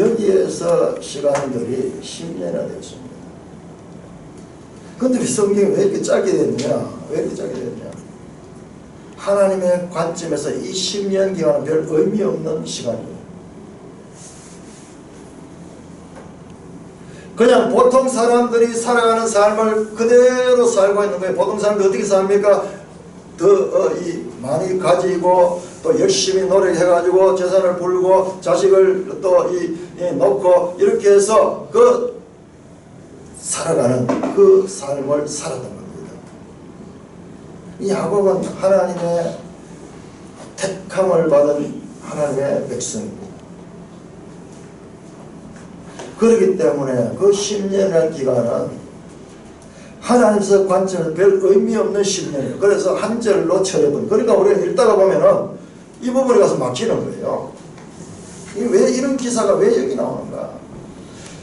여기에서 시간들이 10년이나 됐습니다. 근데 성경이 왜 이렇게 짧게 됐냐? 왜 이렇게 짧게 됐냐? 하나님의 관점에서 이 10년 기간은 별 의미 없는 시간이에요. 그냥 보통 사람들이 살아가는 삶을 그대로 살고 있는 거예요. 보통 사람들이 어떻게 삽니까? 많이 가지고 또 열심히 노력해가지고 재산을 불고 자식을 또 놓고 이렇게 해서 살아가는 그 삶을 살았던 겁니다. 이 야곱은 하나님의 택함을 받은 하나님의 백성입니다. 그렇기 때문에 그 10년이라는 기간은 하나님께서 관점에서 별 의미 없는 10년이에요. 그래서 한 절로 처리해버려요. 그러니까 우리가 읽다가 보면은 이 부분에 가서 막히는 거예요. 왜 이런 기사가 왜 여기 나오는가?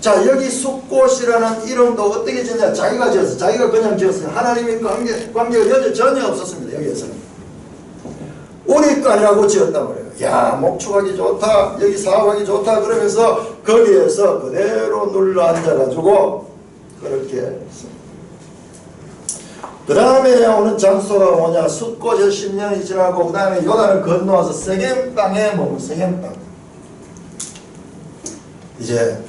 자, 여기 숲꽃이라는 이름도 어떻게 지었냐? 자기가 지었어요. 자기가 그냥 지었어요. 하나님의 관계가 전혀 없었습니다. 여기에서는. 우리간이라고 지었단 말이에요. 야, 목축하기 좋다, 여기 사업하기 좋다 그러면서 거기에서 그대로 눌러 앉아가지고 그렇게 했습니다. 그 다음에 오는 장소가 뭐냐? 숲곳에서 10년이 지나고 그 다음에 요단을 건너와서 세겜 땅에 머문 세겜 땅. 이제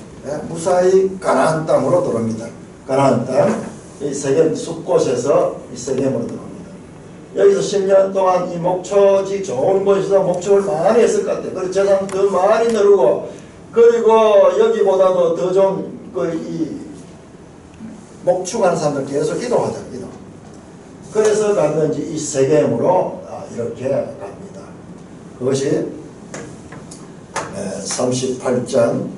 무사히 가나안 땅으로 들어옵니다. 가나안 땅, 이 세겜 숲곳에서 이 세겜으로 들어옵니다. 여기서 10년 동안 이 목초지 좋은 곳에서 목축을 많이 했을 것 같아요. 그리고 재산 더 많이 누르고 그리고 여기보다도 더 좀 목축하는 사람들 계속 이동하자. 이동. 그래서 갔는지 이 세겜으로 이렇게 갑니다. 그것이 33장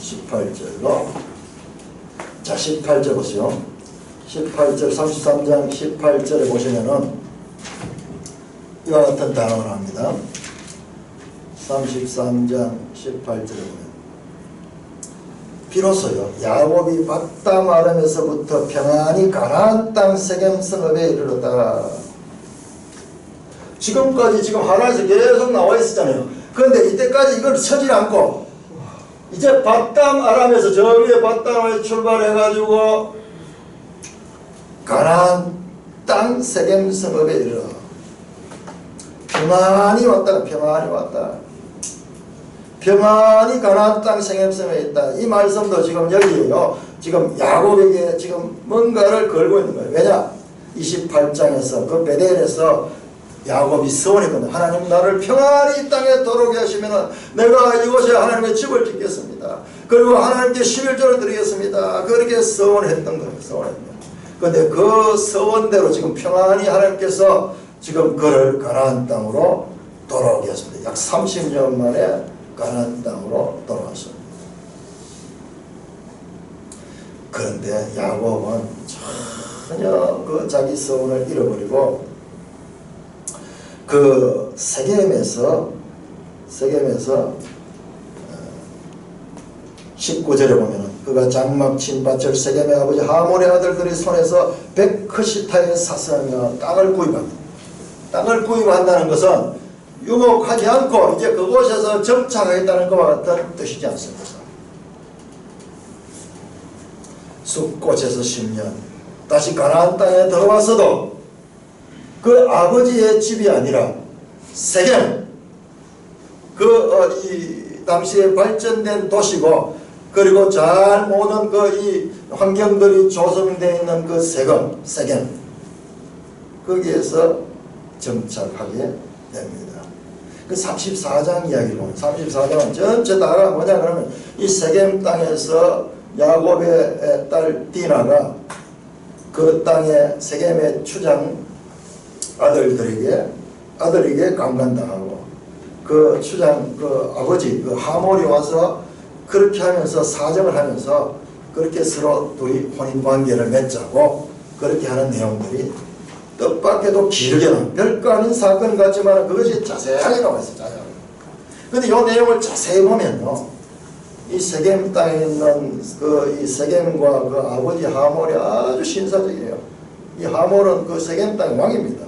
18절로 자 18절 보세요. 18절 33장 18절에 보시면은 이와 같은 단어를 합니다. 33장 18절에 보면 비로소요 야곱이 밧담 아람에서부터 평안히 가나안 땅 세겜 성읍에 이르렀다. 지금까지 지금 하나에서 계속 나와 있었잖아요. 그런데 이때까지 이걸 서질 않고 이제 밧담 아람에서 저 위에 밧담에 출발해가지고 가나안 땅 세겜 성읍에 이르러 평안히 왔다. 평안히 왔다. 평안히 가나안 땅 세겜 성읍에 있다. 이 말씀도 지금 여기에요. 지금 야곱에게 지금 뭔가를 걸고 있는 거예요. 왜냐? 28장에서 그 베델에서 야곱이 서원했거든. 하나님 나를 평안히 이 땅에 들어오게 하시면 내가 이곳에 하나님의 집을 짓겠습니다. 그리고 하나님께 11조를 드리겠습니다. 그렇게 서원했던 거예요. 서원했던 거예요. 그런데 그 서원대로 지금 평안히 하나님께서 지금 그를 가나안 땅으로 돌아오게 했습니다. 약 30년 만에 가나안 땅으로 돌아왔습니다. 그런데 야곱은 전혀 그 자기 서원을 잃어버리고 그 세겜에서 19절에 보면은 그가 장막 친 밭을 세겜의 아버지 하몰의 아들들의 손에서 백크시타에 사서하며 땅을 구입합니다. 땅을 구입한다는 것은 유목하지 않고 이제 그곳에서 정착하겠다는 것과 같은 뜻이지 않습니까? 숲꽃에서 10년 다시 가나안 땅에 들어와서도 그 아버지의 집이 아니라 세겜 이 당시에 발전된 도시고 그리고 잘 모든 이 환경들이 조성되어 있는 그 세겜 거기에서 정착하게 됩니다. 그 34장 이야기를 보면 34장은 전체 다가 뭐냐 그러면 이 세겜 땅에서 야곱의 딸 디나가 그 땅에 세겜의 추장 아들에게 강간당하고 그 추장 그 아버지 그 하몰이 와서 그렇게 하면서 사정을 하면서 그렇게 서로 둘이 혼인관계를 맺자고 그렇게 하는 내용들이 뜻밖에도 길게는 별거 아닌 사건 같지만 그것이 자세하게 나와 있어요. 자세하게. 그런데 이 내용을 자세히 보면요, 이 세겜 땅에 있는 이 세겜과 그 아버지 하몰이 아주 신사적이에요. 이 하몰은 그 세겜 땅의 왕입니다.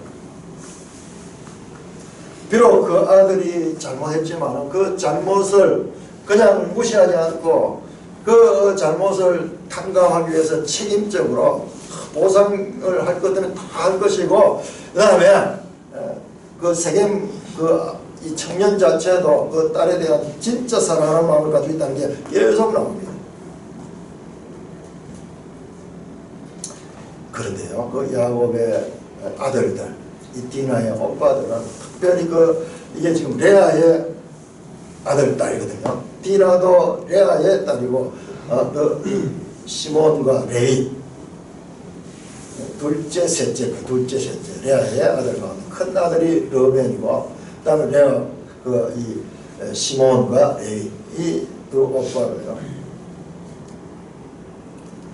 비록 그 아들이 잘못했지만 그 잘못을 그냥 무시하지 않고 그 잘못을 탕감하기 위해서 책임적으로 보상을 할 것들은 다 할 것이고, 그 다음에 그 세겜 이 청년 자체도 그 딸에 대한 진짜 사랑하는 마음을 가지고 있다는 게 계속 나옵니다. 그런데요, 그 야곱의 아들들, 이 디나의 오빠들은 특별히 이게 지금 레아의 아들 딸이거든요. 디나도 레아의 딸이고, 시몬과 레위, 둘째, 셋째, 레아의 아들 가운데 큰 아들이 르벤이고, 그 다음에 레아, 이 시몬과 레위, 이 두 오빠를요,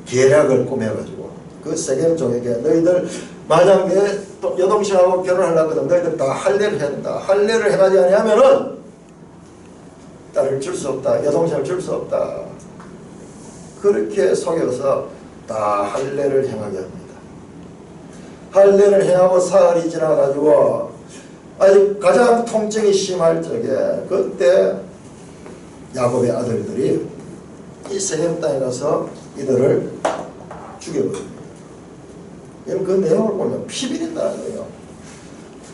계략을 꾸며가지고, 그 세겜족에게 너희들 만약에 여동생하고 결혼하려고 하거든 너희들 다 할례를 해야 된다. 할례를 해가지 않으면은 딸을 줄 수 없다. 여동생을 줄 수 없다. 그렇게 속여서 다 할례를 행하게 합니다. 할례를 행하고 사흘이 지나가지고 아직 가장 통증이 심할 적에 그때 야곱의 아들들이 이 세겜 땅에 가서 이들을 죽여버립니다. 그 내용을 보면 피비린다는 거예요.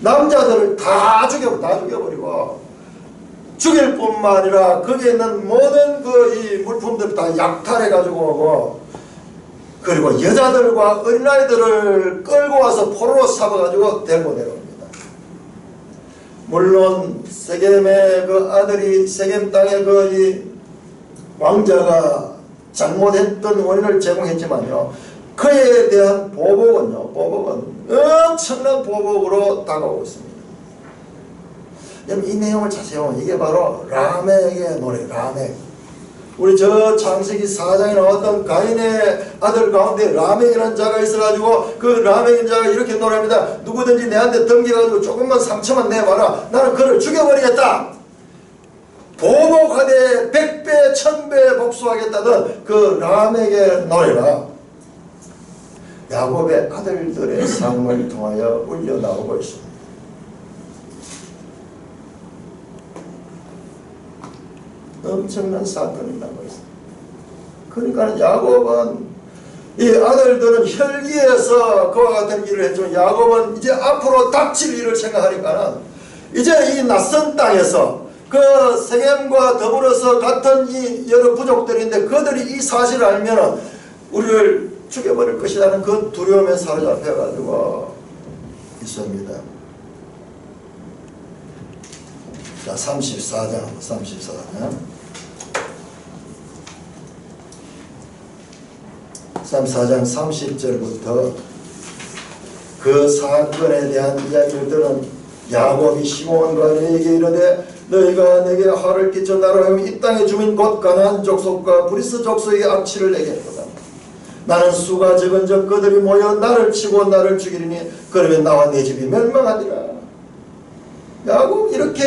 남자들을 다 죽여버리고 죽일 뿐만 아니라 거기에 있는 모든 이 물품들을 다 약탈해가지고 오고, 그리고 여자들과 어린아이들을 끌고 와서 포로로 잡아가지고 데리고 내려옵니다. 물론 세겜의 그 아들이 세겜 땅의 이 왕자가 잘못했던 원인을 제공했지만요, 그에 대한 보복은 엄청난 보복으로 다가오고 있습니다. 이 내용을 자세히 보면 이게 바로 라멕의 노래, 라멕. 우리 저 창세기 4장에 나왔던 가인의 아들 가운데 라멕이라는 자가 있어가지고 그 라멕인 자가 이렇게 노래합니다. 누구든지 내한테 덤겨가지고 조금만 상처만 내봐라. 나는 그를 죽여버리겠다. 보복하되 100배 1000배 복수하겠다던 그 라멕의 노래라 야곱의 아들들의 삶을 통하여 울려나오고 있습니다. 엄청난 사건이 나고 있습니다. 그러니까 야곱은 이 아들들은 혈기에서 그와 같은 일을 했지만 야곱은 이제 앞으로 닥칠 일을 생각하니까는 이제 이 낯선 땅에서 그 세겜과 더불어서 같은 이 여러 부족들인데 그들이 이 사실을 알면은 우리를 죽여버릴 것이라는 그 두려움에 사로잡혀가지고 있습니다. 자, 34장. 34장 30절부터 그 사건에 대한 이야기를 들은 야곱이 시몬과 레에게 이르되 너희가 내게 화를 끼쳐 나로 하여금 이 땅의 주민 곧 가나안 족속과 브리스 족속에게 악취를 내게 했도다. 나는 수가 적은즉 그들이 모여 나를 치고 나를 죽이리니 그러면 나와 내 집이 멸망하리라. 야곱 이렇게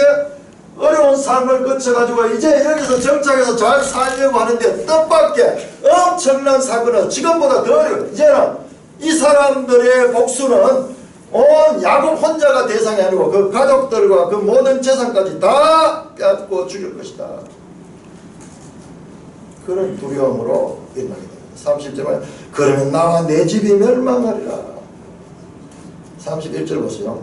어려운 삶을 거쳐가지고 이제 여기서 정착해서 잘 살려고 하는데 뜻밖의 엄청난 사건은 지금보다 더 어려워요. 이제는 이 사람들의 복수는 온 야곱 혼자가 대상이 아니고 그 가족들과 그 모든 재산까지 다 빼앗고 죽일 것이다. 그런 두려움으로 일어나게 됩니다. 30절에 그러면 나와 내 집이 멸망하리라. 31절 보세요.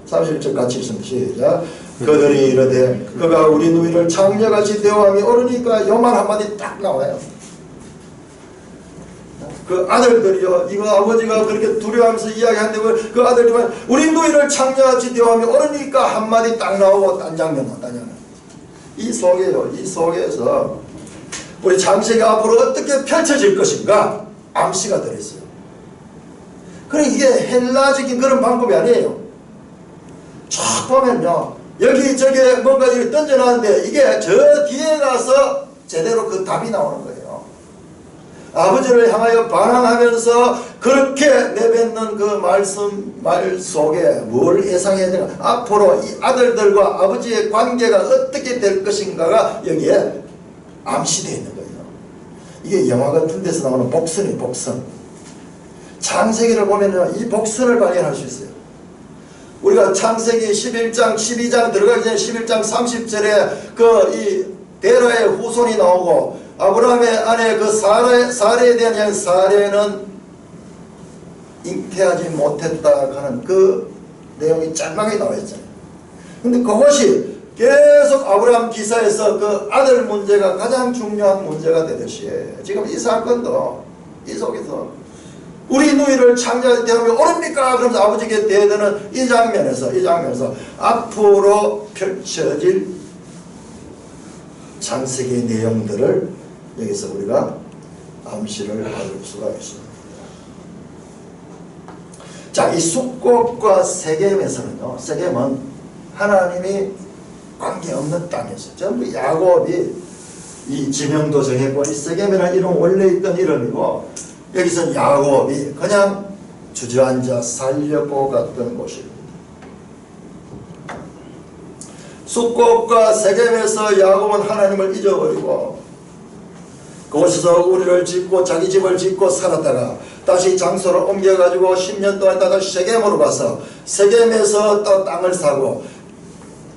31절 같이 있습니다. 시작. 그들이 이르되 그가 우리 누이를 장녀같이 대우함이 옳으니까 요만 한마디 딱 나와요. 그 아들들이요, 이거 아버지가 그렇게 두려워하면서 이야기하는데 그 아들들은 우리 누이를 장녀같이 대우함이 옳으니까 한마디 딱 나오고 딴 장면. 이 속에요, 이 속에서 우리 장세기 앞으로 어떻게 펼쳐질 것인가 암시가 들어있어요. 그러니까 이게 헬라적인 그런 방법이 아니에요. 쫙 보면요, 여기저기 뭔가 이렇게 던져놨는데 이게 저 뒤에 가서 제대로 그 답이 나오는 거예요. 아버지를 향하여 반항하면서 그렇게 내뱉는 그 말 속에 뭘 예상해야 되나? 앞으로 이 아들들과 아버지의 관계가 어떻게 될 것인가가 여기에 암시되어 있는 거예요. 이게 영화 같은 데서 나오는 복선이에요. 복선. 창세기를 보면 이 복선을 발견할 수 있어요. 우리가 창세기 11장 12장 들어가기 전에 11장 30절에 그 이 데라의 후손이 나오고 아브라함의 아내 그 사레에 대한 이야기, 사레는 잉태하지 못했다 하는 그 내용이 짤막하게 나와 있잖아요. 근데 그것이 계속 아브라함 기사에서 그 아들 문제가 가장 중요한 문제가 되듯이 지금 이 사건도 이 속에서 우리 누이를 창녀에 대하면 옳습니까? 그러면서 아버지께 대드는 이 장면에서 앞으로 펼쳐질 창세기의 내용들을 여기서 우리가 암시를 받을 수가 있습니다. 자, 이 숫곡과 세겜에서는요, 세겜은 하나님이 관계없는 땅이었어요. 전부 야곱이 이 지명도 정했고, 이 세겜이라는 이름 원래 있던 이름이고, 여기서는 야곱이 그냥 주저앉아 살려고 갔던 곳입니다. 숫곡과 세겜에서 야곱은 하나님을 잊어버리고 그곳에서 우리를 짓고 자기 집을 짓고 살았다가 다시 장소를 옮겨가지고 10년 동안 있다가 세겜으로 가서 세겜에서 또 땅을 사고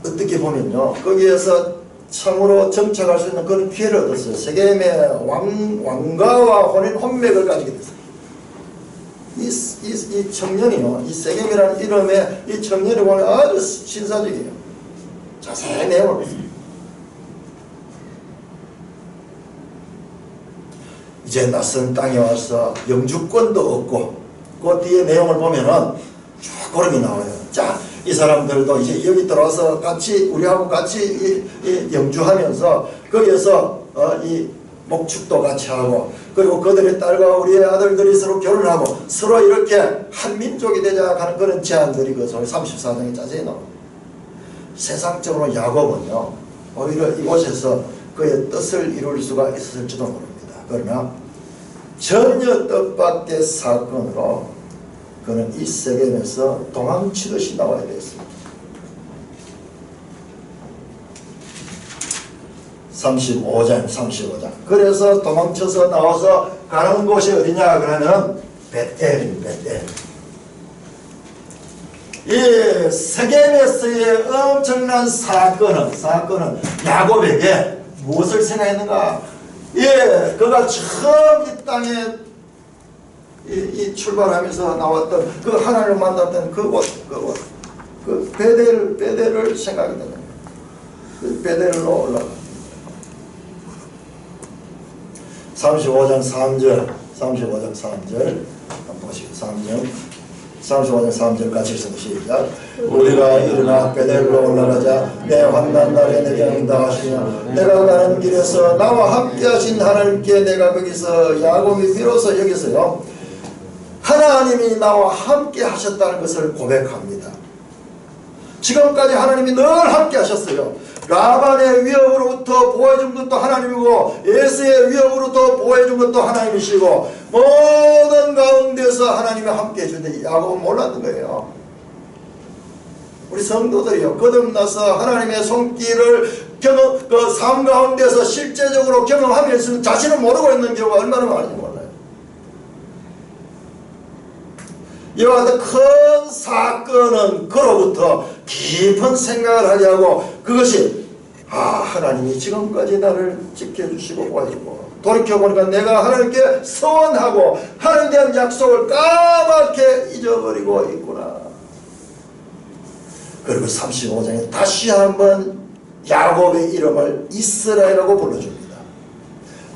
어떻게 보면요, 거기에서 참으로 정착할 수 있는 그런 기회를 얻었어요. 세겜의 왕가와 혼맥을 가지게 됐어요. 이 청년이요, 이 세겜이라는 이름의 이 청년이 보면 아주 신사적이에요. 자세히 내용을 보세요. 이제 낯선 땅에 와서 영주권도 얻고 그 뒤에 내용을 보면은 쭉 그림이 나와요. 자, 이 사람들도 이제 여기 들어와서 같이 우리하고 같이 이 영주하면서 거기에서 이 목축도 같이 하고 그리고 그들의 딸과 우리의 아들들이 서로 결혼하고 서로 이렇게 한 민족이 되자 하는 그런 제안들이 그 34장에 자세히 나옵니다. 세상적으로 야곱은요, 오히려 이곳에서 그의 뜻을 이룰 수가 있었을지도 모릅니다. 그러나 전혀 뜻밖의 사건으로 그는 이 세겜에서 도망치듯이 나와야 되었습니다. 35장. 그래서 도망쳐서 나와서 가는 곳이 어디냐 그러면 베델입니다. 베델. 이 세겜에서의 엄청난 사건은 야곱에게 무엇을 생각했는가? 예, 그가 처음 이 땅에 이 출발하면서 나왔던 그 하나님을 만났던 그 베델을 생각이 되는 거예요. 그 베델로 올라가. 35장 3절 한번 보시고 3절 35장 3절 같이 읽습니다. 시작. 우리가 일어나 베델로 올라가자 내 환난 날에 내게 응답하시며 내가 가는 길에서 나와 함께 하신 하나님께 내가 거기서 야곱이 비로소 여기서요 하나님이 나와 함께 하셨다는 것을 고백합니다. 지금까지 하나님이 늘 함께 하셨어요. 라반의 위협으로부터 보호해준 것도 하나님이고 에서의 위협으로부터 보호해준 것도 하나님이시고 모든 가운데서 하나님이 함께 해주는데 야곱은 몰랐던 거예요. 우리 성도들이요 거듭나서 하나님의 손길을 그 삶 가운데서 실제적으로 경험하면서 자신은 모르고 있는 경우가 얼마나 많은지 몰라요. 이와 같은 큰 사건은 그로부터 깊은 생각을 하게 하고 그것이 하나님이 지금까지 나를 지켜주시고 보아주고 돌이켜보니까 내가 하나님께 서원하고 하나님에 대한 약속을 까맣게 잊어버리고 있구나. 그리고 35장에 다시 한번 야곱의 이름을 이스라엘이라고 불러줍니다.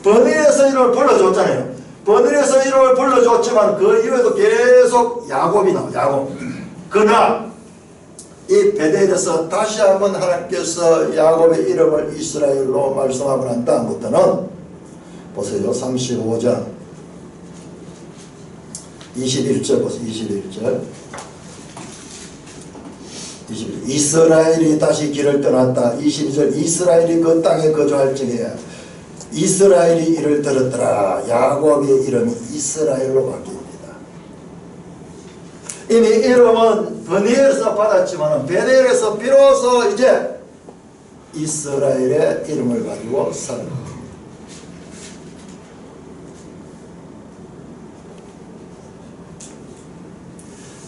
번외에서 이름을 불러줬잖아요. 번외에서 이름을 불러줬지만 그 이후에도 계속 야곱이 나와요. 야곱. 그러나 이 베델에서 다시 한번 하나님께서 야곱의 이름을 이스라엘로 말씀하고 난 다음부터는 보세요. 35장 21절 보세요. 21절 이스라엘이 다시 길을 떠났다. 22절 이스라엘이 그 땅에 거주할 적에 이스라엘이 이를 들었더라. 야곱의 이름이 이스라엘로 바뀝니다. 이미 이름은 브니엘에서 받았지만 베델에서 비로소 이제 이스라엘의 이름을 가지고 사는 겁니다.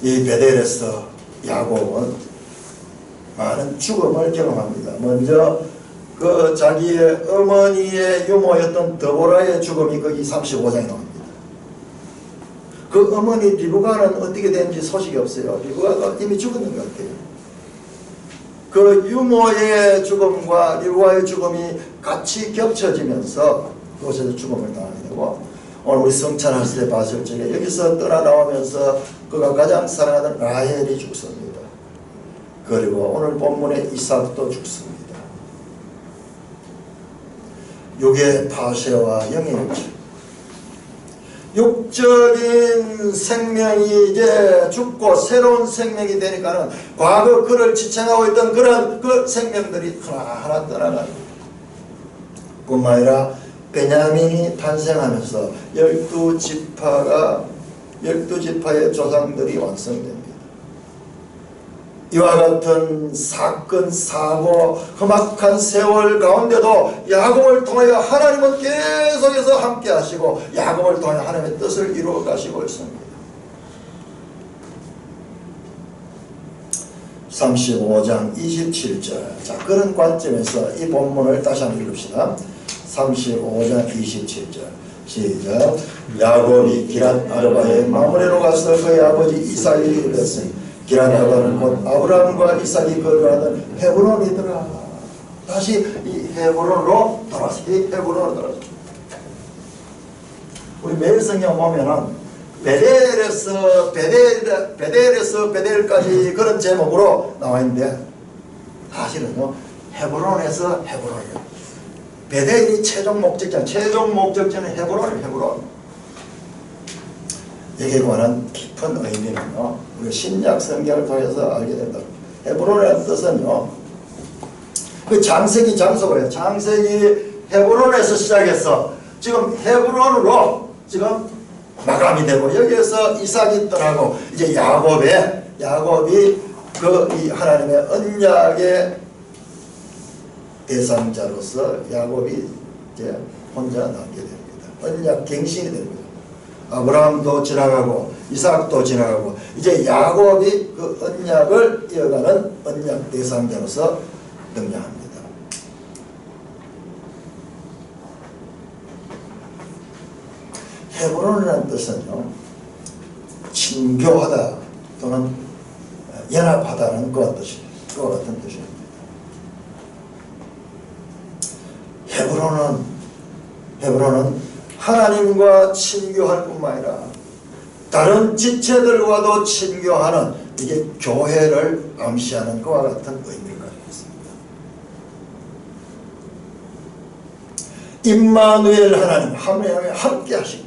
이 베델에서 야곱은 많은 죽음을 경험합니다. 먼저 그 자기의 어머니의 유모였던 드보라의 죽음이 거기 35장에 나옵니다. 그 어머니 리브가는 어떻게 된지 소식이 없어요. 리브가가 이미 죽었는 것 같아요. 그 유모의 죽음과 리브가의 죽음이 같이 겹쳐지면서 그곳에서 죽음을 당하게 되고 오늘 우리 성찬할 때 봤을 적에 여기서 떠나 나오면서 그가 가장 사랑하는 라헬이 죽습니다. 그리고 오늘 본문의 이삭도 죽습니다. 육의 파쇄와 영의 멸망. 육적인 생명이 이제 죽고 새로운 생명이 되니까는 과거 그를 지탱하고 있던 그런 그 생명들이 하나하나 떠나가는 뿐만 아니라 베냐민이 탄생하면서 12지파의 조상들이 완성됩니다. 이와 같은 사건, 사고, 험악한 세월 가운데도 야곱을 통하여 하나님은 계속해서 함께 하시고 야곱을 통하여 하나님의 뜻을 이루어 가시고 있습니다. 35장 27절. 자, 그런 관점에서 이 본문을 다시 한번 읽읍시다. 35장 27절. 시작. 야곱이 기랏 아르바의 마므레로 가서 그의 아버지 이삭에게 이르렀으니 기랏 아르바는 곧 아브라함과 이삭이 거주하던 헤브론이더라. 다시 이 헤브론으로 돌아왔어요. 우리 매일 성경 보면은 베델에서 베델까지 그런 제목으로 나와 있는데 사실은요 헤브론에서 헤브론이에요. 베델이 최종 목적지는 헤브론. 여기에 관한 깊은 의미는요 우리 신약 성경을 통해서 알게 된다. 헤브론이라는 뜻은요 그 장세기 장소고요. 장세기 헤브론에서 시작해서 지금 헤브론으로 지금 마감이 되고 여기에서 이삭이 떠나고 이제 야곱이 그 이 하나님의 언약의 대상자로서 야곱이 이제 혼자 남게 됩니다. 언약 갱신이 됩니다. 아브라함도 지나가고 이삭도 지나가고 이제 야곱이 그 언약을 이어가는 언약 대상자로서 등장합니다. 헤브론이라는 뜻은요 친교하다 또는 연합하다는 그와 같은 뜻입니다. 헤브론은 하나님과 친교할 뿐만 아니라 다른 지체들과도 친교하는 이게 교회를 암시하는 것과 같은 의미를 가지고 있습니다. 임마누엘 하나님, 하나님이 함께 하시고,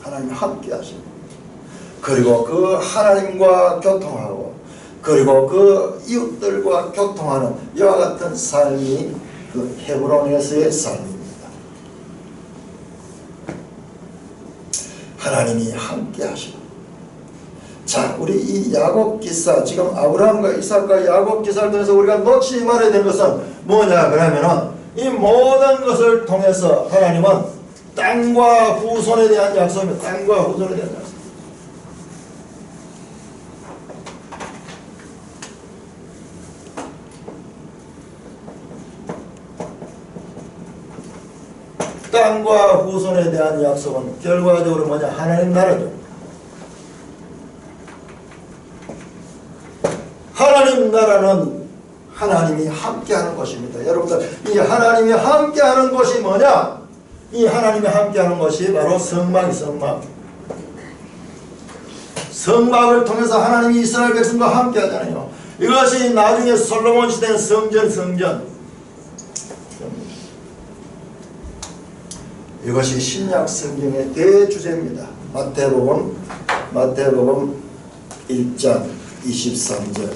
하나님이 함께 하시고, 그리고 그 하나님과 교통하고, 그리고 그 이웃들과 교통하는 이와 같은 삶이 그 헤브론에서의 삶입니다. 하나님이 함께 하시고. 자, 우리 이 야곱 기사, 지금 아브라함과 이삭과 야곱 기사를 통해서 우리가 놓치지 말아야 되는 것은 뭐냐 그러면은 이 모든 것을 통해서 하나님은 땅과 후손에 대한 약속입니다. 땅과 후손에 대한 약속. 땅과 후손에 대한 약속은 결과적으로 뭐냐? 하나님 나라죠. 하나님 나라는 하나님이 함께하는 것입니다. 여러분들, 이 하나님이 함께하는 것이 뭐냐? 이 하나님이 함께하는 것이 바로 성막이 성막을 통해서 하나님이 이스라엘 백성과 함께하잖아요. 이것이 나중에 솔로몬 시대의 성전. 이것이 신약 성경의 대주제입니다. 마태복음 1장 23절.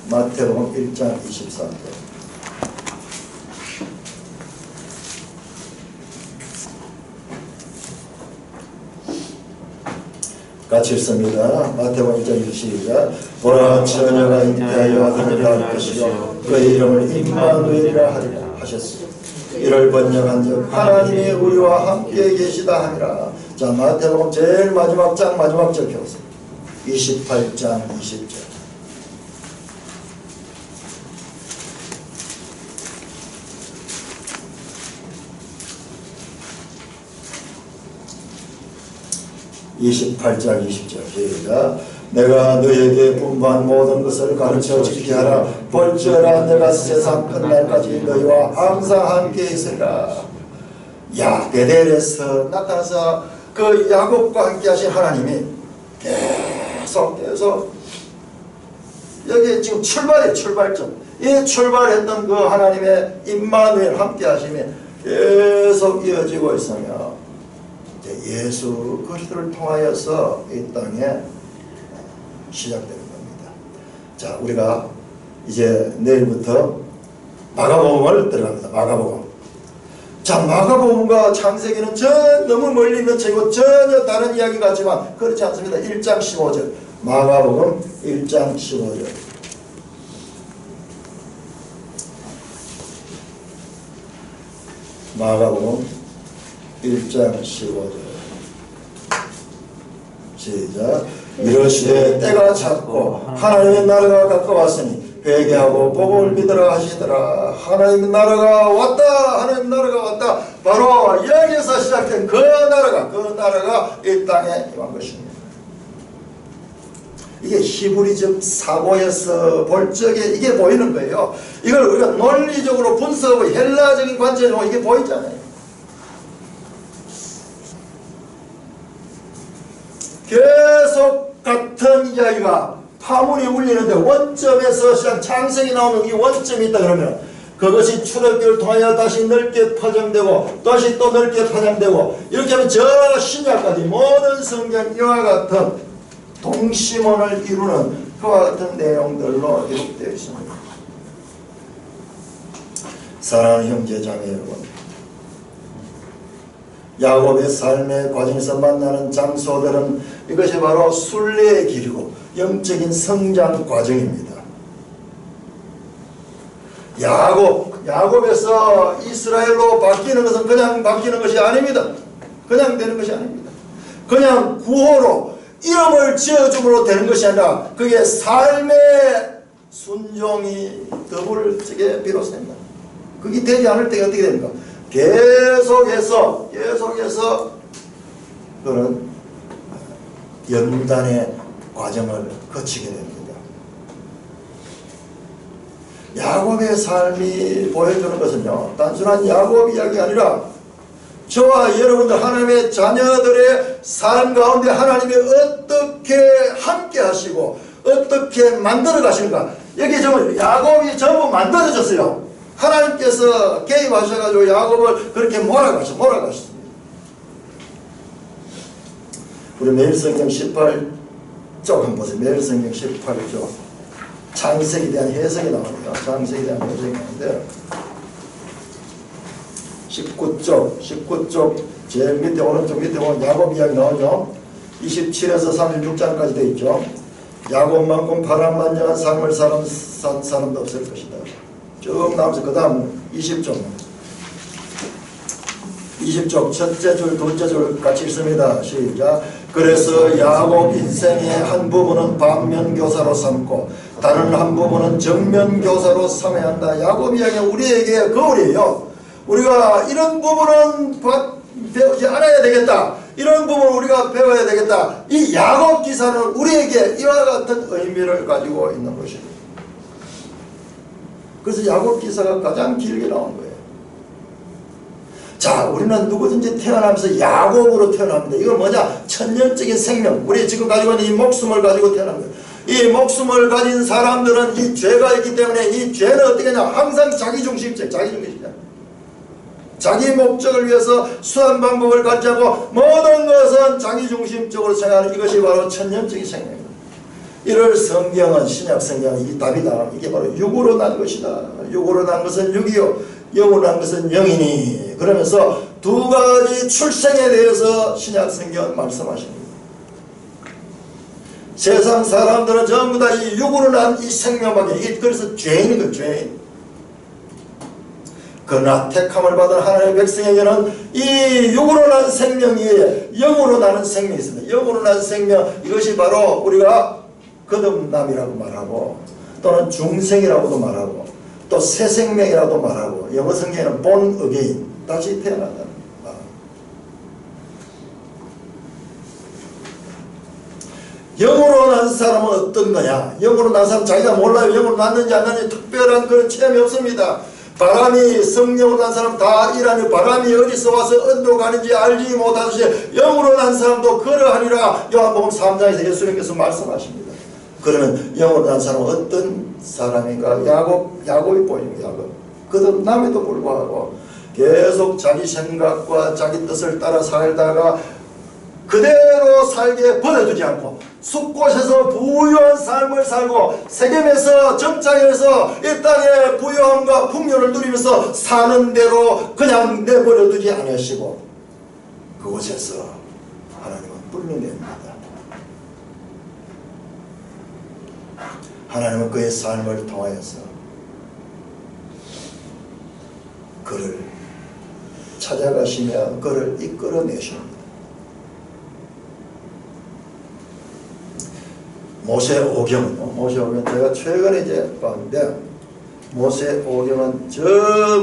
마태복음 1장 23절. 같이 읽습니다. 마태복음 1장 22절. 보라, 처녀가 잉태하여 아들을 낳을 것이요 그의 이름을 임마누엘이라 하리라 하셨으니 이를 번역한즉 하나님이 우리와 함께 계시다 함이라. 자, 마태복음 제일 마지막 장 마지막 절 펴보세요. 28장 20절. 시작. 내가 너에게 분부한 모든 것을 가르쳐 지키게 하라. 볼지어라 내가 세상 끝날까지 너희와 항상 함께 있으리라. 야, 베델에서 나타나서 그 야곱과 함께 하신 하나님이 계속 여기 지금 출발점. 이 출발했던 그 하나님의 임마누엘 함께 하심이 계속 이어지고 있으며 예수 그리스도를 통하여서 이 땅에 시작되는 겁니다. 자, 우리가 이제 내일부터 마가복음을 들어갑니다. 마가복음. 자, 마가복음과 창세기는 너무 멀리 있는 책이고 전혀 다른 이야기 같지만 그렇지 않습니다. 1장 15절. 마가복음 1장 15절. 마가복음 1장 15절. 시작. 이러시되 때가 찼고 하나님의 나라가 가까웠으니 회개하고 복음을 믿으라 하시더라. 하나님의 나라가 왔다. 하나님의 나라가 왔다. 바로 여기에서 시작된 그 나라가 이 땅에 임한 것입니다. 이게 히브리적 사고에서 볼 적에 이게 보이는 거예요. 이걸 우리가 논리적으로 분석하고 헬라적인 관점으로 이게 보이잖아요. 계속 같은 이야기가 파문이 울리는데 원점에서 시작 창세기 나오는 이 원점이 있다 그러면 그것이 출애굽기를 통하여 다시 넓게 파장되고 다시 또 넓게 파장되고 이렇게 하면 저 신약까지 모든 성경 이와 같은 동심원을 이루는 그와 같은 내용들로 기록되어 있습니다. 사랑하는 형제 자매 여러분, 야곱의 삶의 과정에서 만나는 장소들은 이것이 바로 순례의 길이고 영적인 성장 과정입니다. 야곱에서 이스라엘로 바뀌는 것은 그냥 바뀌는 것이 아닙니다. 그냥 되는 것이 아닙니다. 그냥 구호로 이름을 지어줌으로 되는 것이 아니라 그게 삶의 순종이 더불어지게 비롯됩니다. 그게 되지 않을 때 어떻게 됩니까? 계속해서 그런 연단의 과정을 거치게 됩니다. 야곱의 삶이 보여주는 것은요, 단순한 야곱 이야기가 아니라 저와 여러분들 하나님의 자녀들의 삶 가운데 하나님이 어떻게 함께 하시고 어떻게 만들어 가시는가. 여기 전부 야곱이 전부 만들어졌어요. 하나님께서 개입하셔가지고 야곱을 그렇게 몰아가셨습니다. 우리 매일성경 18쪽 한번 보세요. 매일성경 18쪽 창세기에 대한 해석이 나옵니다. 창세기에 대한 해석이 나오는데 19쪽 제일 밑에 오른쪽 밑에 보면 야곱 이야기 나오죠. 27에서 36장까지 되어 있죠. 야곱만큼 바람만장한 삶을 산 사람도 없을 것이다. 쭉 나오면서 그 다음 20쪽 첫째 줄 둘째 줄 같이 읽습니다. 시작. 그래서 야곱 인생의 한 부분은 반면교사로 삼고 다른 한 부분은 정면교사로 삼아야 한다. 야곱 이야기는 우리에게 거울이에요. 우리가 이런 부분은 배우지 않아야 되겠다. 이런 부분을 우리가 배워야 되겠다. 이 야곱 기사는 우리에게 이와 같은 의미를 가지고 있는 것입니다. 그래서 야곱 기사가 가장 길게 나온 거예요. 자, 우리는 누구든지 태어나면서 야곱으로 태어납니다. 이건 뭐냐? 천년적인 생명. 우리 지금 가지고 있는 이 목숨을 가지고 태어납니다. 이 목숨을 가진 사람들은 이 죄가 있기 때문에 이 죄는 어떻게 하냐? 항상 자기중심적, 자기중심적. 자기 목적을 위해서 수한 방법을 가르치고 모든 것은 자기중심적으로 생각하는 이것이 바로 천년적인 생명입니다. 이를 성경은 신약 성경은 이 답이 나옵니다. 이게 바로 육으로 난 것이다. 육으로 난 것은 육이요 영으로 난 것은 영이니. 그러면서 두 가지 출생에 대해서 신약 성경은 말씀하십니다. 세상 사람들은 전부 다 이 육으로 난 이 생명밖에, 그래서 죄인인 거예요. 죄인. 그러나 택함을 받은 하나님의 백성에게는 이 육으로 난 생명이 영으로 나는 생명이 있습니다. 영으로 난 생명, 이것이 바로 우리가 거듭남이라고 말하고 또는 중생이라고도 말하고 또 새 생명이라고 말하고 영어 성경에는 born again, 다시 태어난다. 영으로 난 사람은 어떤 거냐? 영으로 난 사람 자기가 몰라요. 영으로 났는지 안 났는지 특별한 그런 체험이 없습니다. 바람이 성령으로 난 사람 다 일하니 바람이 어디서 와서 어디로 가는지 알지 못하듯이 영으로 난 사람도 그러하니라. 요한복음 3장에서 예수님께서 말씀하십니다. 그러면 영으로 난 사람은 어떤 사람인가? 야곱이 보입니다. 야곱. 거듭남에도 불구하고 계속 자기 생각과 자기 뜻을 따라 살다가 그대로 살게 버려두지 않고 숲곳에서 부유한 삶을 살고 세겜에서 정착해서 이 땅의 부유함과 풍요를 누리면서 사는 대로 그냥 내버려두지 않으시고 그곳에서 하나님은 뿔리냅니다. 하나님은 그의 삶을 통하여서 그를 찾아가시며 그를 이끌어내십니다. 모세오경은 제가 최근에 이제 봤는데 모세오경은 저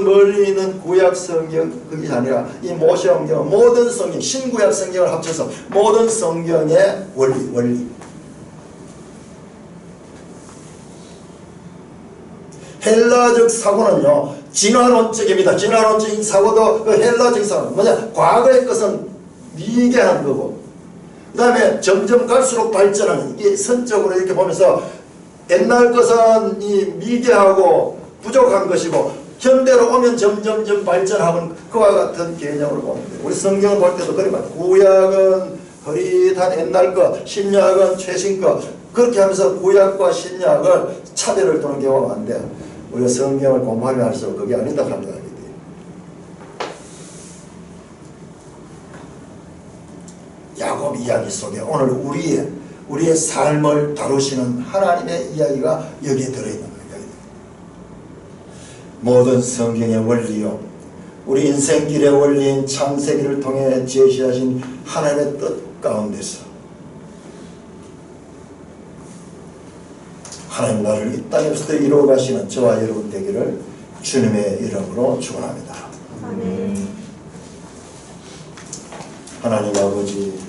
멀리 있는 구약 성경 그게 아니라 이 모세오경은 모든 성경 신구약 성경을 합쳐서 모든 성경의 원리 헬라적 사고는요 진화론적입니다. 진화론적인 사고도 그 헬라적 사고 뭐냐 과거의 것은 미개한 거고 그 다음에 점점 갈수록 발전하는 이게 선적으로 이렇게 보면서 옛날 것은 이 미개하고 부족한 것이고 현대로 오면 점점 발전하는 그와 같은 개념으로 봅니다. 우리 성경을 볼 때도 그래 말이에요. 구약은 흐릿한 옛날 것, 신약은 최신 것 그렇게 하면서 구약과 신약을 차별을 두는 경우가 많은데 우리가 성경을 공부하면 할수록 그게 아니다 합니다. 야곱 이야기 속에 오늘 우리의 삶을 다루시는 하나님의 이야기가 여기에 들어있는 겁니다. 모든 성경의 원리요 우리 인생길의 원리인 창세기를 통해 제시하신 하나님의 뜻 가운데서 하나님 나를 이 땅에서도 이루어 가시는 저와 여러분 되기를 주님의 이름으로 축원합니다. 아멘. 하나님 아버지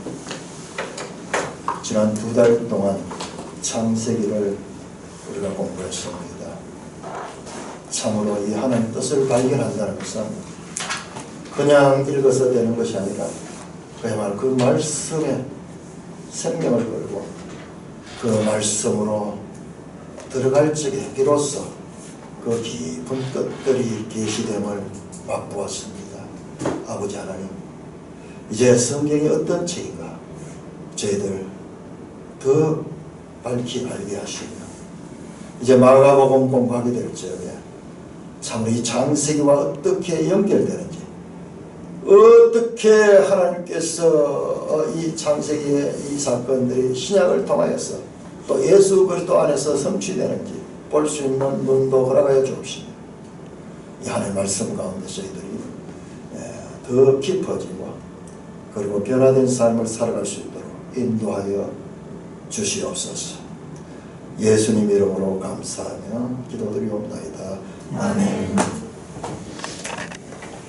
지난 2달 동안 창세기를 우리가 공부했습니다. 참으로 이 하나님 뜻을 발견한다는 것은 그냥 읽어서 되는 것이 아니라 그야말로 그 말씀에 생명을 걸고 그 말씀으로 들어갈 적에 비로소 그 깊은 뜻들이 계시됨을 맛보았습니다. 아버지 하나님, 이제 성경이 어떤 책인가 저희들 더 밝히 알게 하시며 이제 마가복음 공부하게 될 적에 참으로 이 창세기와 어떻게 연결되는지, 어떻게 하나님께서 이 창세기의 이 사건들이 신약을 통하여서 또 예수 그리스도 안에서 성취되는지 볼 수 있는 눈도 허락하여 주옵시며 이 하나님의 말씀 가운데 저희들이 더 깊어지고 그리고 변화된 삶을 살아갈 수 있도록 인도하여 주시옵소서. 예수님 이름으로 감사하며 기도드리옵나이다. 아멘.